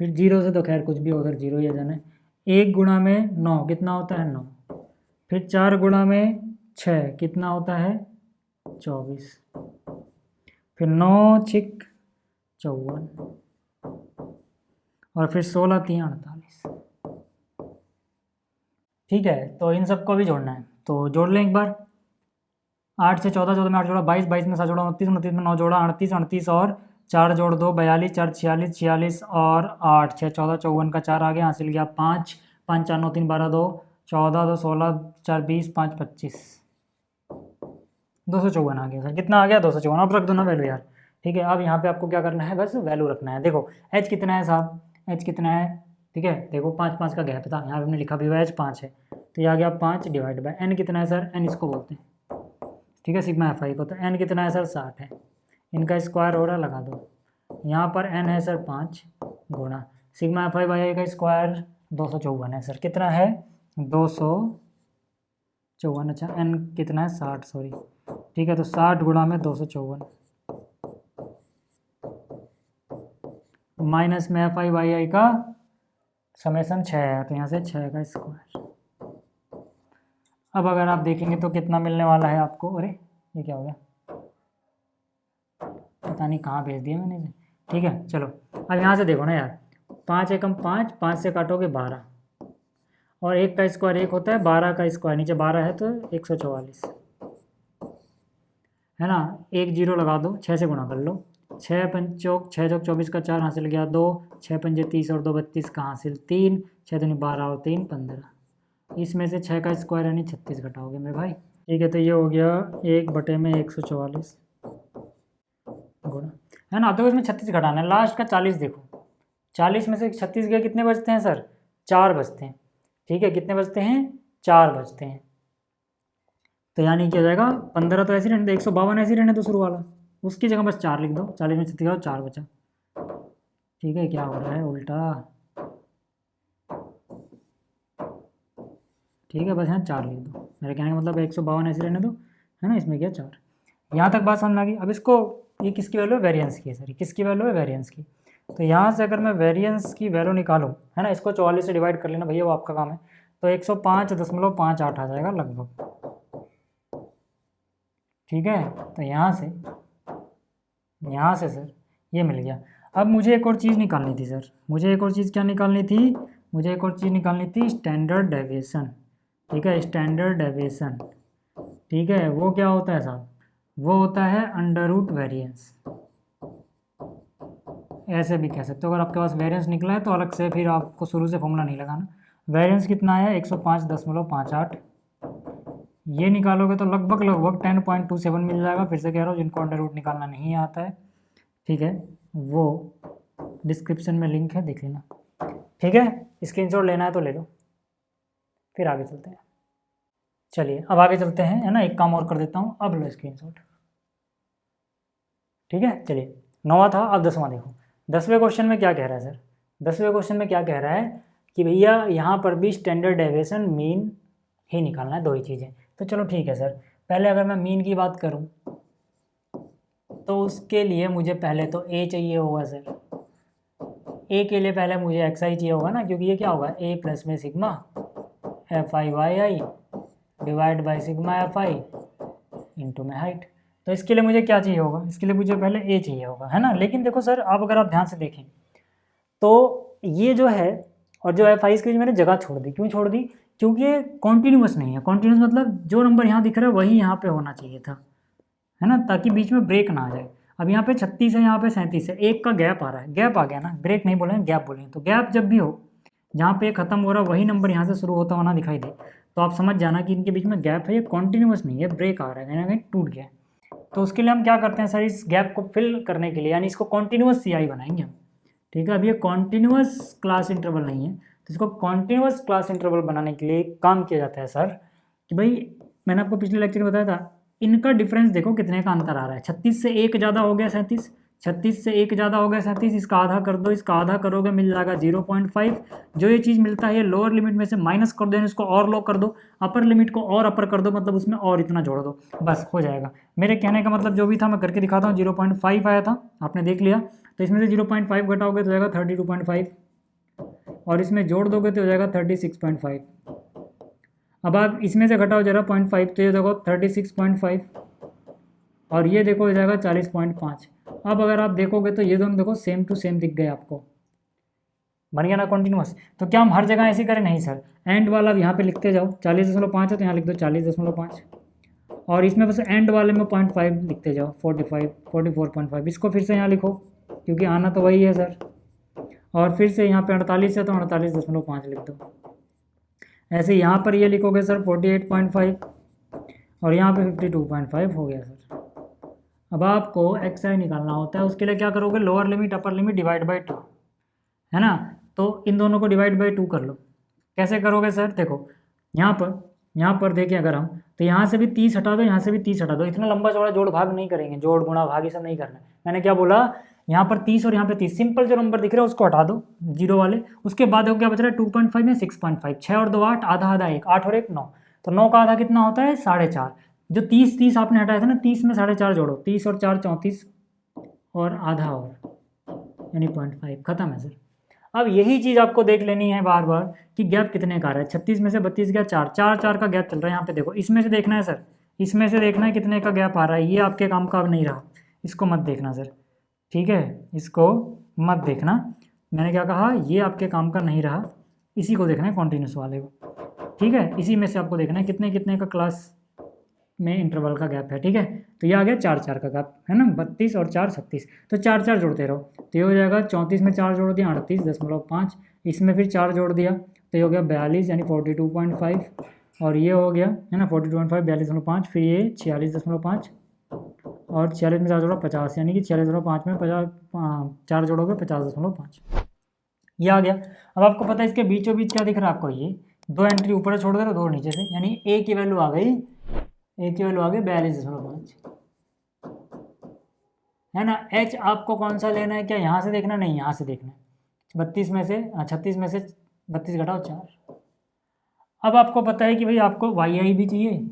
फिर 0 से तो खैर कुछ भी उधर 0 ही आ जाना है, 1 गुणा में 9 कितना होता है 9, फिर 4 गुणा में 6 कितना होता है 24, फिर 9 6 54, और फिर 16 3 48, ठीक है। तो इन सबको भी जोड़ना है, तो जोड़ लें एक बार, 8 से 14, 14 में 8 जोड़ा 22, 22 में 7 जोड़ा 29, 29 में 9 जोड़ा 38, 38 और 4 जोड़ 2 42, 4 46, 46 और 8 6 14, 54 का 4 आ गया, हासिल गया 5, 5 4 9 3 12 2 14 2 16 4 20 5 25, 254 आ गया सर, कितना आ गया 254, अब रख दो ना वैल्यू यार, ठीक है। अब यहाँ पे आपको क्या करना है, बस वैल्यू रखना है। देखो एच कितना है साहब, एच कितना है, ठीक है, देखो 5 5 का गैप था, यहाँ पे हमने लिखा भी हुआ है एच 5 है, तो यह आ गया 5 डिवाइड बाय एन कितना है सर, एन इसको बोलते हैं, ठीक है, सिग्मा एफ आई को, तो एन कितना है सर 60 है, इनका स्क्वायर हो रहा है लगा दो, यहाँ पर एन है सर 5 गुणा sigma F I by I का स्क्वायर 254 है सर, कितना है 254, अच्छा एन कितना है 60, सॉरी, ठीक है, तो 60 गुणा में 254, माइनस में एफ आई वाई आई का समेसन 6 है, तो यहाँ से 6 का स्क्वायर। अब अगर आप देखेंगे तो कितना मिलने वाला है आपको, अरे ये क्या हो गया, पता नहीं कहाँ भेज दिया मैंने इसे, ठीक है। चलो अब यहाँ से देखो ना यार, 5 एकम 5, 5 से काटोगे 12, और 1 का स्क्वायर 1 होता है, 12 का स्क्वायर नीचे 12 है तो 144, है ना, 1 0 लगा दो, 6 से गुणा कर लो, 6 पंचोक 6 चौक 24 का 4 हासिल गया 2, 6 पंजे 30 और 2 32 का हासिल 3, 6 दूनी 12 और 3 15, इसमें से 6 का स्क्वायर यानी 36 घटाओगे मेरे भाई, ठीक है, तो ये हो गया 1/144 गुणा, है ना, तो इसमें 36 घटाना है, लास्ट का 40 देखो, 40 में से 36 गया कितने बचते हैं सर, 4 बचते हैं, ठीक है, कितने बचते हैं 4 बचते हैं, तो यानी क्या हो जाएगा 15, तो ऐसे रहने दो, 152 ऐसे रहने दो शुरू वाला, उसकी जगह बस 4 लिख दो, 40 में 36 4 बचा, ठीक है, क्या हो रहा है उल्टा, ठीक है, बस यहाँ 4 लिख दो, मेरे कहने का मतलब 152 ऐसे रहने दो, है ना, इसमें क्या 4, यहाँ तक बात समझ में आ गई। अब इसको, ये किसकी वैल्यू है, वेरिएंस की है सर, किसकी वैल्यू है, वेरिएंस की, तो यहाँ से अगर मैं वेरिएंस की वैल्यू निकालूँ, है ना, इसको 44 से डिवाइड कर लेना भैया, वो आपका काम है, तो 105.58 आ जाएगा लगभग, ठीक है। तो यहाँ से सर ये मिल गया। अब मुझे एक और चीज़ निकालनी थी सर, मुझे एक और चीज़ क्या निकालनी थी, मुझे एक और चीज़ निकालनी थी स्टैंडर्ड डेविएशन, ठीक है, स्टैंडर्ड डेविएशन, ठीक है, वो क्या होता है साहब, वो होता है अंडर रूट वेरिएंस, ऐसे भी कह सकते हो, अगर आपके पास वेरिएंस निकला है तो अलग से फिर आपको शुरू से फॉर्मूला नहीं लगाना, वेरिएंस कितना है 105.58, ये निकालोगे तो लगभग 10.27 मिल जाएगा, फिर से कह रहा हूँ जिनको अंडर रूट निकालना नहीं आता है, ठीक है, वो डिस्क्रिप्शन में लिंक है, देख लेना, ठीक है, स्क्रीनशॉट लेना है तो ले लो, फिर आगे चलते हैं। चलिए अब आगे चलते हैं, है ना, एक काम और कर देता हूँ, अब लो स्क्रीनशॉट, ठीक है, चलिए 9वां था, अब 10वां देखो। 10वें क्वेश्चन में क्या कह रहा है सर, 10वें क्वेश्चन में क्या कह रहा है कि भैया यहाँ पर भी स्टैंडर्ड डेविएशन मीन ही निकालना है, दो ही चीज़ें। तो चलो ठीक है सर, पहले अगर मैं मीन की बात करूँ तो उसके लिए मुझे पहले तो ए चाहिए होगा सर। ए के लिए पहले मुझे एक्स आई चाहिए होगा ना, क्योंकि ये क्या होगा, ए प्लस में sigma F I Y I divide by sigma F I into में हाइट। तो इसके लिए मुझे क्या चाहिए होगा, इसके लिए मुझे पहले ए चाहिए होगा, है ना। लेकिन देखो सर, अब अगर आप ध्यान से देखें तो ये जो है और जो एफ आई इसकी मैंने जगह छोड़ दी, क्यों छोड़ दी, क्योंकि ये कॉन्टीन्यूस नहीं है। कॉन्टीन्यूस मतलब जो नंबर यहाँ दिख रहा है वही यहाँ पे होना चाहिए था, है ना, ताकि बीच में ब्रेक ना आ जाए। अब यहाँ पे 36 है, यहाँ पे 37 है, एक का गैप आ रहा है, गैप आ गया ना, ब्रेक नहीं बोलेंगे गैप बोलेंगे। तो गैप जब भी हो, जहाँ पे खत्म हो रहा है वही नंबर यहाँ से शुरू होता होना दिखाई दे, तो आप समझ जाना कि इनके बीच में गैप है, ये कॉन्टीन्यूस नहीं है, ब्रेक आ रहा है, कहीं ना कहीं टूट गया है। तो उसके लिए हम क्या करते हैं सर, इस गैप को फिल करने के लिए, यानी इसको कॉन्टीन्यूस सी आई बनाएंगे हम, ठीक है। अब ये कॉन्टीन्यूस क्लास इंटरवल नहीं है, तो इसको कॉन्टीन्यूस क्लास इंटरवल बनाने के लिए काम किया जाता है सर कि भाई, मैंने आपको पिछले लेक्चर में बताया था, इनका डिफरेंस देखो कितने का अंतर आ रहा है। 36 से एक ज़्यादा हो गया 37, 36 से एक ज़्यादा हो गया 37, इसका आधा कर दो, इसका आधा करोगे मिल जाएगा 0.5। जो ये चीज़ मिलता है लोअर लिमिट में से माइनस कर दो, यानी इसको और लो कर दो, अपर लिमिट को और अपर कर दो, मतलब उसमें और इतना जोड़ दो, बस हो जाएगा। मेरे कहने का मतलब जो भी था मैं करके दिखाता हूँ। 0.5 आया था, आपने देख लिया, तो इसमें से 0.5 घटाओगे तो हो जाएगा 32.5, और इसमें जोड़ दोगे तो हो जाएगा 36.5। अब आप इसमें से घटाओ जरा 0.5, तो ये देखो 36.5, और ये देखो हो जाएगा 40.5। अब अगर आप देखोगे तो ये दोनों देखो सेम टू सेम दिख गए आपको, बन गया ना कॉन्टिन्यूस। तो क्या हम हर जगह ऐसे करें, नहीं सर, एंड वाला यहाँ पे लिखते जाओ, 40.5 है तो यहाँ लिख दो 40.5, और इसमें बस एंड वाले में 0.5 लिखते जाओ, 45, 44.5, इसको फिर से यहाँ लिखो क्योंकि आना तो वही है सर, और फिर से यहाँ पे 48 है तो 48.5 लिख दो। ऐसे यहाँ पर ये लिखोगे सर 48.5, और यहाँ पे 52.5 हो गया सर। अब आपको एक्स आई निकालना होता है, उसके लिए क्या करोगे, lower limit upper limit divide by 2, है ना। तो इन दोनों को डिवाइड बाई 2 कर लो। कैसे करोगे सर, देखो यहाँ पर देखिए अगर हम, तो यहाँ से भी 30 हटा दो, यहाँ से भी 30 हटा दो, इतना लंबा चौड़ा जोड़ भाग नहीं करेंगे, जोड़ गुणा भाग ये सब नहीं करना। मैंने क्या बोला, यहाँ पर 30 और यहाँ पे 30, सिंपल जो नंबर दिख रहे हैं उसको हटा दो, जीरो वाले। उसके बाद क्या बच रहा है, 2.5 या 6.5, 6 और 2 8, आधा आधा 1, 8 और 1 9, तो 9 का आधा कितना होता है, 4.5। जो 30 आपने हटाया था ना, 30 में 4.5 जोड़ो, 30 और 4 34, और आधा और, यानी 0.5, खत्म है सर। अब यही चीज़ आपको देख लेनी है बार बार कि गैप कितने का आ रहा है। 36 में से 32 गया 4, 4 का गैप चल रहा है यहाँ पे, देखो इसमें से देखना है सर, इसमें से देखना है कितने का गैप आ रहा है। ये आपके काम का अब नहीं रहा, इसको मत देखना सर, ठीक है, इसको मत देखना। मैंने क्या कहा, ये आपके काम का नहीं रहा, इसी को देखना है, कॉन्टीन्यूस वाले को, ठीक है। इसी में से आपको देखना है कितने कितने का क्लास में इंटरवल का गैप है, ठीक है। तो ये आ गया 4 का गैप, है ना, 32 और 4 36, तो 4 जोड़ते रहो, तो ये हो जाएगा 34 में 4 जोड़ दिया 38.5, इसमें फिर 4 जोड़ दिया तो ये हो गया 42 यानी 42.5, और ये हो गया, है ना, 42.5 42.5, फिर ये 46.5, और 46 में 4 जोड़ा 50, यानी कि 46.5 में 4 जोड़ोगे 50.5, ये आ गया। अब आपको पता है इसके बीचों बीच क्या दिख रहा है आपको, ये 2 एंट्री ऊपर छोड़ दे रहे, 2 नीचे से, यानी ए की वैल्यू आ गई, ए की वैल्यू आ गई 42.5, है ना। एच आपको कौन सा लेना है, क्या यहाँ से देखना, नहीं यहाँ से देखना है, 36 में से 32 घटाओ 4। अब आपको पता है कि भाई आपको वाई आई भी चाहिए,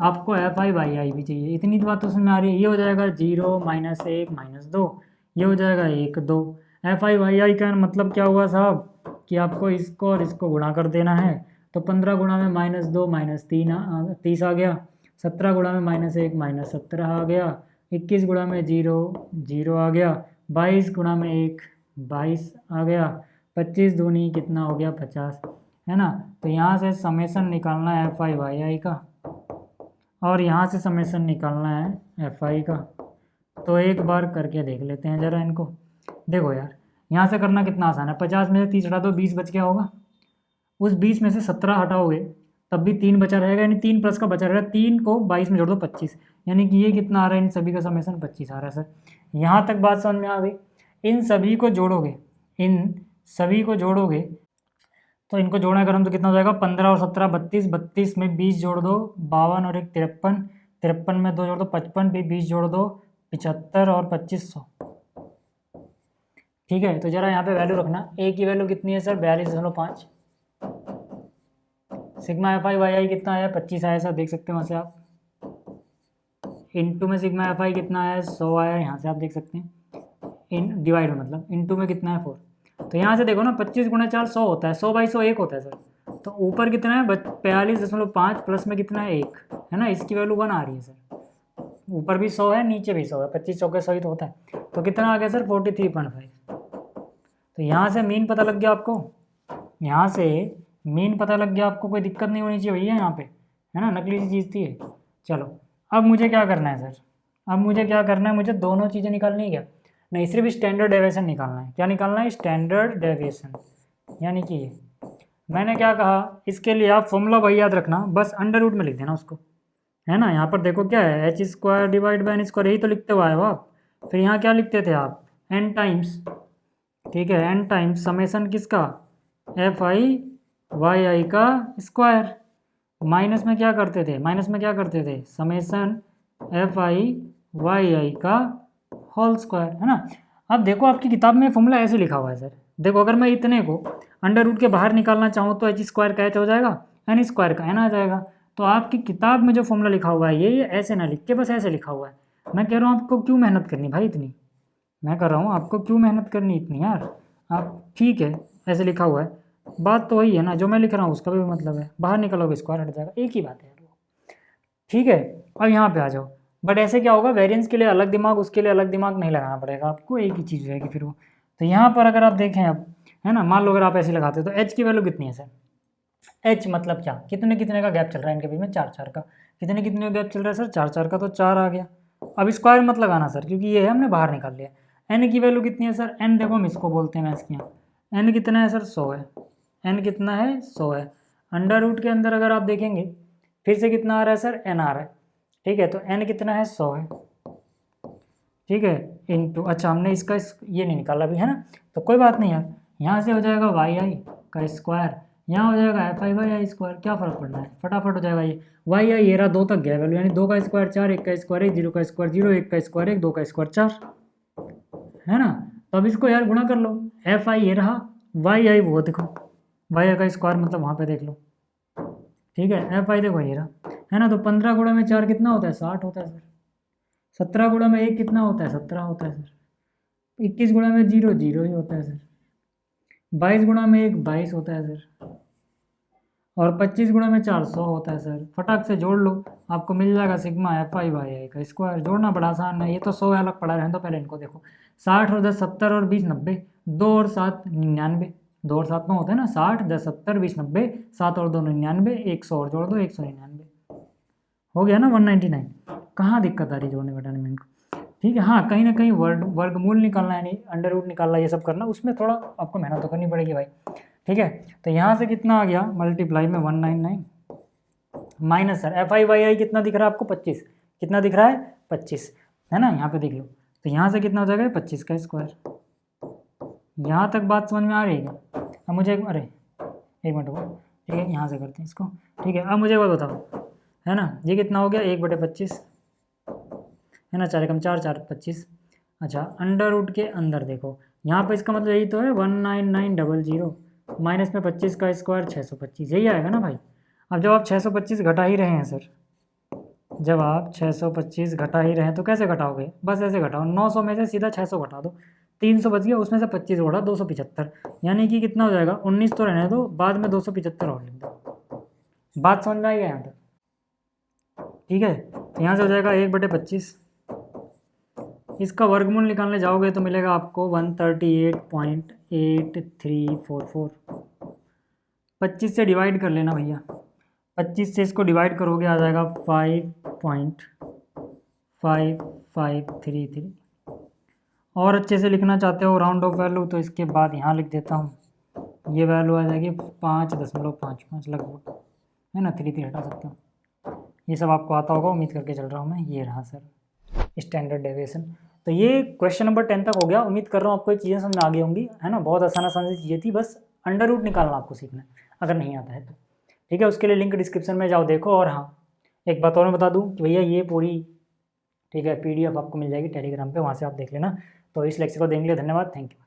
आपको एफ आई वाई आई भी चाहिए, इतनी बात तो उसमें आ रही है। ये हो जाएगा 0 -1 -2, ये हो जाएगा 1 2। एफ आई वाई आई का मतलब क्या हुआ साहब कि आपको इसको और इसको गुणा कर देना है, तो 15 गुणा में -2 -3 30 आ गया, 17 गुणा में -1 -17 आ गया, 21 गुणा में 0 0 आ गया, 22 गुणा में 1 22 आ गया, 25 दूनी कितना हो गया 50, है ना। तो यहाँ से समेसन निकालना है एफ आई वाई आई का, और यहाँ से समेसन निकालना है एफ आई का। तो एक बार करके देख लेते हैं ज़रा इनको। देखो यार, यहाँ से करना कितना आसान है, 50 में से 30 हटा दो, 20 बच गया होगा, उस 20 में से 17 हटाओगे तब भी 3 बचा रहेगा, यानी 3 प्लस का बचा रहेगा, 3 को 22 में जोड़ दो 25, यानी कि ये कितना आ रहा है, इन सभी का समेसन 25 आ रहा है सर। यहाँ तक बात समझ में आ गई। इन सभी को जोड़ोगे तो इनको जोड़ना करूँ तो कितना हो जाएगा, 15 और 17 32, 32 में 20 जोड़ दो 52, और 1 53, 53 में 2 जोड़ दो 55, भी 20 जोड़ दो 75 और 2500। ठीक है, तो जरा यहाँ पे वैल्यू रखना। ए की वैल्यू कितनी है sir? 42.5। Sigma F I Y I कितना आया? 25 आया सर, देख सकते हैं वहाँ से आप। इनटू में सिग्मा एफ आई कितना आया? 100 आया, यहाँ से आप देख सकते हैं। इन डिवाइड में मतलब इनटू में कितना है? 4। तो यहाँ से देखो ना, 25 गुणा 4 100 होता है, 100/100 1 होता है सर। तो ऊपर कितना है? 42.5 प्लस में कितना है? 1 है ना, इसकी वैल्यू 1 आ रही है सर। ऊपर भी 100 है, नीचे भी 100 है, 25 चौके 100 ही तो होता है। तो कितना आ गया सर? 43.5। तो यहाँ से मीन पता लग गया आपको, यहाँ से मीन पता लग गया आपको, कोई दिक्कत नहीं होनी चाहिए भैया यहाँ पे, है ना, नकली सी चीज़ थी ये। चलो अब मुझे क्या करना है सर? अब मुझे क्या करना है? मुझे दोनों चीज़ें निकालनी है क्या? नहीं, सिर्फ स्टैंडर्ड डेविएशन निकालना है। क्या निकालना है? Standard deviation. यानी कि ये मैंने क्या कहा, इसके लिए आप फॉर्मूला वही याद रखना, बस अंडर रूट में लिख देना उसको, है ना। यहाँ पर देखो क्या है, h² डिवाइड बाय n², यही तो लिखते हुआ है आप। फिर यहाँ क्या लिखते थे आप? n टाइम्स, ठीक है, n टाइम्स समेसन किसका? एफ आई वाई आई का स्क्वायर। माइनस में क्या करते थे? माइनस में क्या करते थे? Summation F I Y I का होल स्क्वायर, है ना। अब देखो आपकी किताब में फॉर्मूला ऐसे लिखा हुआ है सर। देखो अगर मैं इतने को अंडर रूट के बाहर निकालना चाहूँ तो h² का h हो जाएगा, n² का n आ जाएगा। तो आपकी किताब में जो फॉर्मूला लिखा हुआ है ये ऐसे ना लिख के बस ऐसे लिखा हुआ है। मैं कह रहा हूँ आपको क्यों मेहनत करनी भाई इतनी, मैं कर रहा हूँ आपको क्यों मेहनत करनी इतनी यार। आप ठीक है ऐसे लिखा हुआ है, बात तो वही है ना, जो मैं लिख रहा हूँ उसका भी मतलब है, बाहर निकलोगे स्क्वायर हट जाएगा, एक ही बात है यार वो। ठीक है, अब यहाँ पे आ जाओ। बट ऐसे क्या होगा, वेरिएंस के लिए अलग दिमाग, उसके लिए अलग दिमाग नहीं लगाना पड़ेगा आपको, एक ही चीज़ हो जाएगी फिर वो। तो यहाँ पर अगर आप देखें अब, है ना, मान लो अगर आप ऐसे लगाते हो तो h की वैल्यू कितनी है सर? h मतलब क्या, कितने कितने का गैप चल रहा है इनके बीच में? 4 का। कितने कितने का गैप चल रहा है सर? 4 का, तो 4 आ गया। अब स्क्वायर मत लगाना सर, क्योंकि ये है हमने बाहर निकाल लिया। n की वैल्यू कितनी है सर? n देखो हम इसको बोलते हैं मैथ्स की यहाँ, n कितना है सर? 100 है। n कितना है? 100 है। अंडर रूट के अंदर अगर आप देखेंगे फिर से कितना आ रहा है सर? n आ रहा है। ठीक है, तो n कितना है? 100 है। ठीक है, इनटू, अच्छा हमने इसका ये नहीं निकाला अभी, है ना, तो कोई बात नहीं यार। यहाँ से हो जाएगा वाई आई का स्क्वायर, यहाँ हो जाएगा F I Y I square, क्या फ़र्क पड़ना है, फटाफट हो जाएगा ये। वाई आई ये रहा 2 तक गया वैल्यू, यानी 2 का स्क्वायर 4, 1 का स्क्वायर 1, 0 का स्क्वायर 0, 1 का स्क्वायर 1, 2 का स्क्वायर 4, है ना। तो अब इसको यार गुणा कर लो, एफ आई ये रहा, वाई आई वो देखो, वाई आई का स्क्वायर मतलब वहाँ पे देख लो। ठीक है, एफ आई देखो ये रहा, है ना। तो 15 गुणा में 4 कितना होता है? 60 होता है सर। 17 गुणा में 1 कितना होता है? 17 होता है सर। 21 गुणा में 0 0 ही होता है सर। 22 गुणा में 1 22 होता है सर। और 25 गुणा में 4 100 होता है सर। फटाक से जोड़ लो, आपको मिल जाएगा sigma F I Y I का स्क्वायर। जोड़ना बड़ा आसान है, ये तो 100 अलग पड़ा रहने दो, पहले इनको देखो। 60 और 10 70 और 20 90, 2 और 7 99, 2 और 7 9 होता है ना, 60 10 70 20 90, 7 और 2 99, 100 और जोड़ दो 199, हो गया ना 199। कहाँ दिक्कत आ रही जोड़ने घटाने में इनको? ठीक है, हाँ कहीं ना कहीं वर्गमूल निकालना है, नहीं अंडर रूट निकालना, ये सब करना, उसमें थोड़ा आपको मेहनत तो करनी पड़ेगी भाई। ठीक है, तो यहाँ से कितना आ गया? मल्टीप्लाई में 199 minus sir F I Y I कितना दिख रहा है आपको? 25। कितना दिख रहा है? 25, है ना, यहाँ पे देख लो। तो यहाँ से कितना हो जाएगा? 25 का स्क्वायर। यहाँ तक बात समझ में आ रही है क्या? अब मुझे अरे एक मिनट हो, ठीक है, यहाँ से करते हैं इसको। ठीक है, अब मुझे वो बताओ, है ना, ये कितना हो गया? 1/25, है ना, 4 एकम 4 4 25। अच्छा, अंडर रूट के अंदर देखो, यहाँ पर इसका मतलब यही तो है 19900 माइनस में 25 का स्क्वायर 625, यही आएगा ना भाई। अब जब आप 625 घटा ही रहे हैं सर, जब आप 625 घटा ही रहे हैं तो कैसे घटाओगे? बस ऐसे घटाओ, 900 में से सीधा 600 घटा दो, 300 बच गया, उसमें से 25 उड़ा 275, यानी कि कितना हो जाएगा? 19 तो रहने दो, बाद में 275 और लिख दो। बात समझ में आई है यहाँ तक? ठीक है, तो यहाँ से हो जाएगा 1/25। इसका वर्गमूल निकालने जाओगे तो मिलेगा आपको 138.8344। 25 से डिवाइड कर लेना भैया, 25 से इसको डिवाइड करोगे आ जाएगा 5.5533। और अच्छे से लिखना चाहते हो राउंड ऑफ वैल्यू तो इसके बाद यहाँ लिख देता हूँ, ये वैल्यू आ जाएगी 5.55 लगभग, है ना, 3 हटा सकता हूँ। ये सब आपको आता होगा, उम्मीद करके चल रहा हूँ मैं। ये रहा सर स्टैंडर्ड डेविएशन। तो ये क्वेश्चन नंबर 10 तक हो गया। उम्मीद कर रहा हूँ आपको ये चीज़ें समझ में आ गई होंगी, है ना। बहुत आसान आसान सी चीज़ें थी, बस अंडर रूट निकालना आपको सीखना है अगर नहीं आता है तो। ठीक है, उसके लिए लिंक डिस्क्रिप्शन में जाओ देखो। और हाँ, एक बात और मैं बता दूँ कि भैया ये पूरी ठीक है, PDF आपको मिल जाएगी टेलीग्राम पे, वहाँ से आप देख लेना। तो इस लेक्चर को देखने के लिए धन्यवाद, थैंक यू।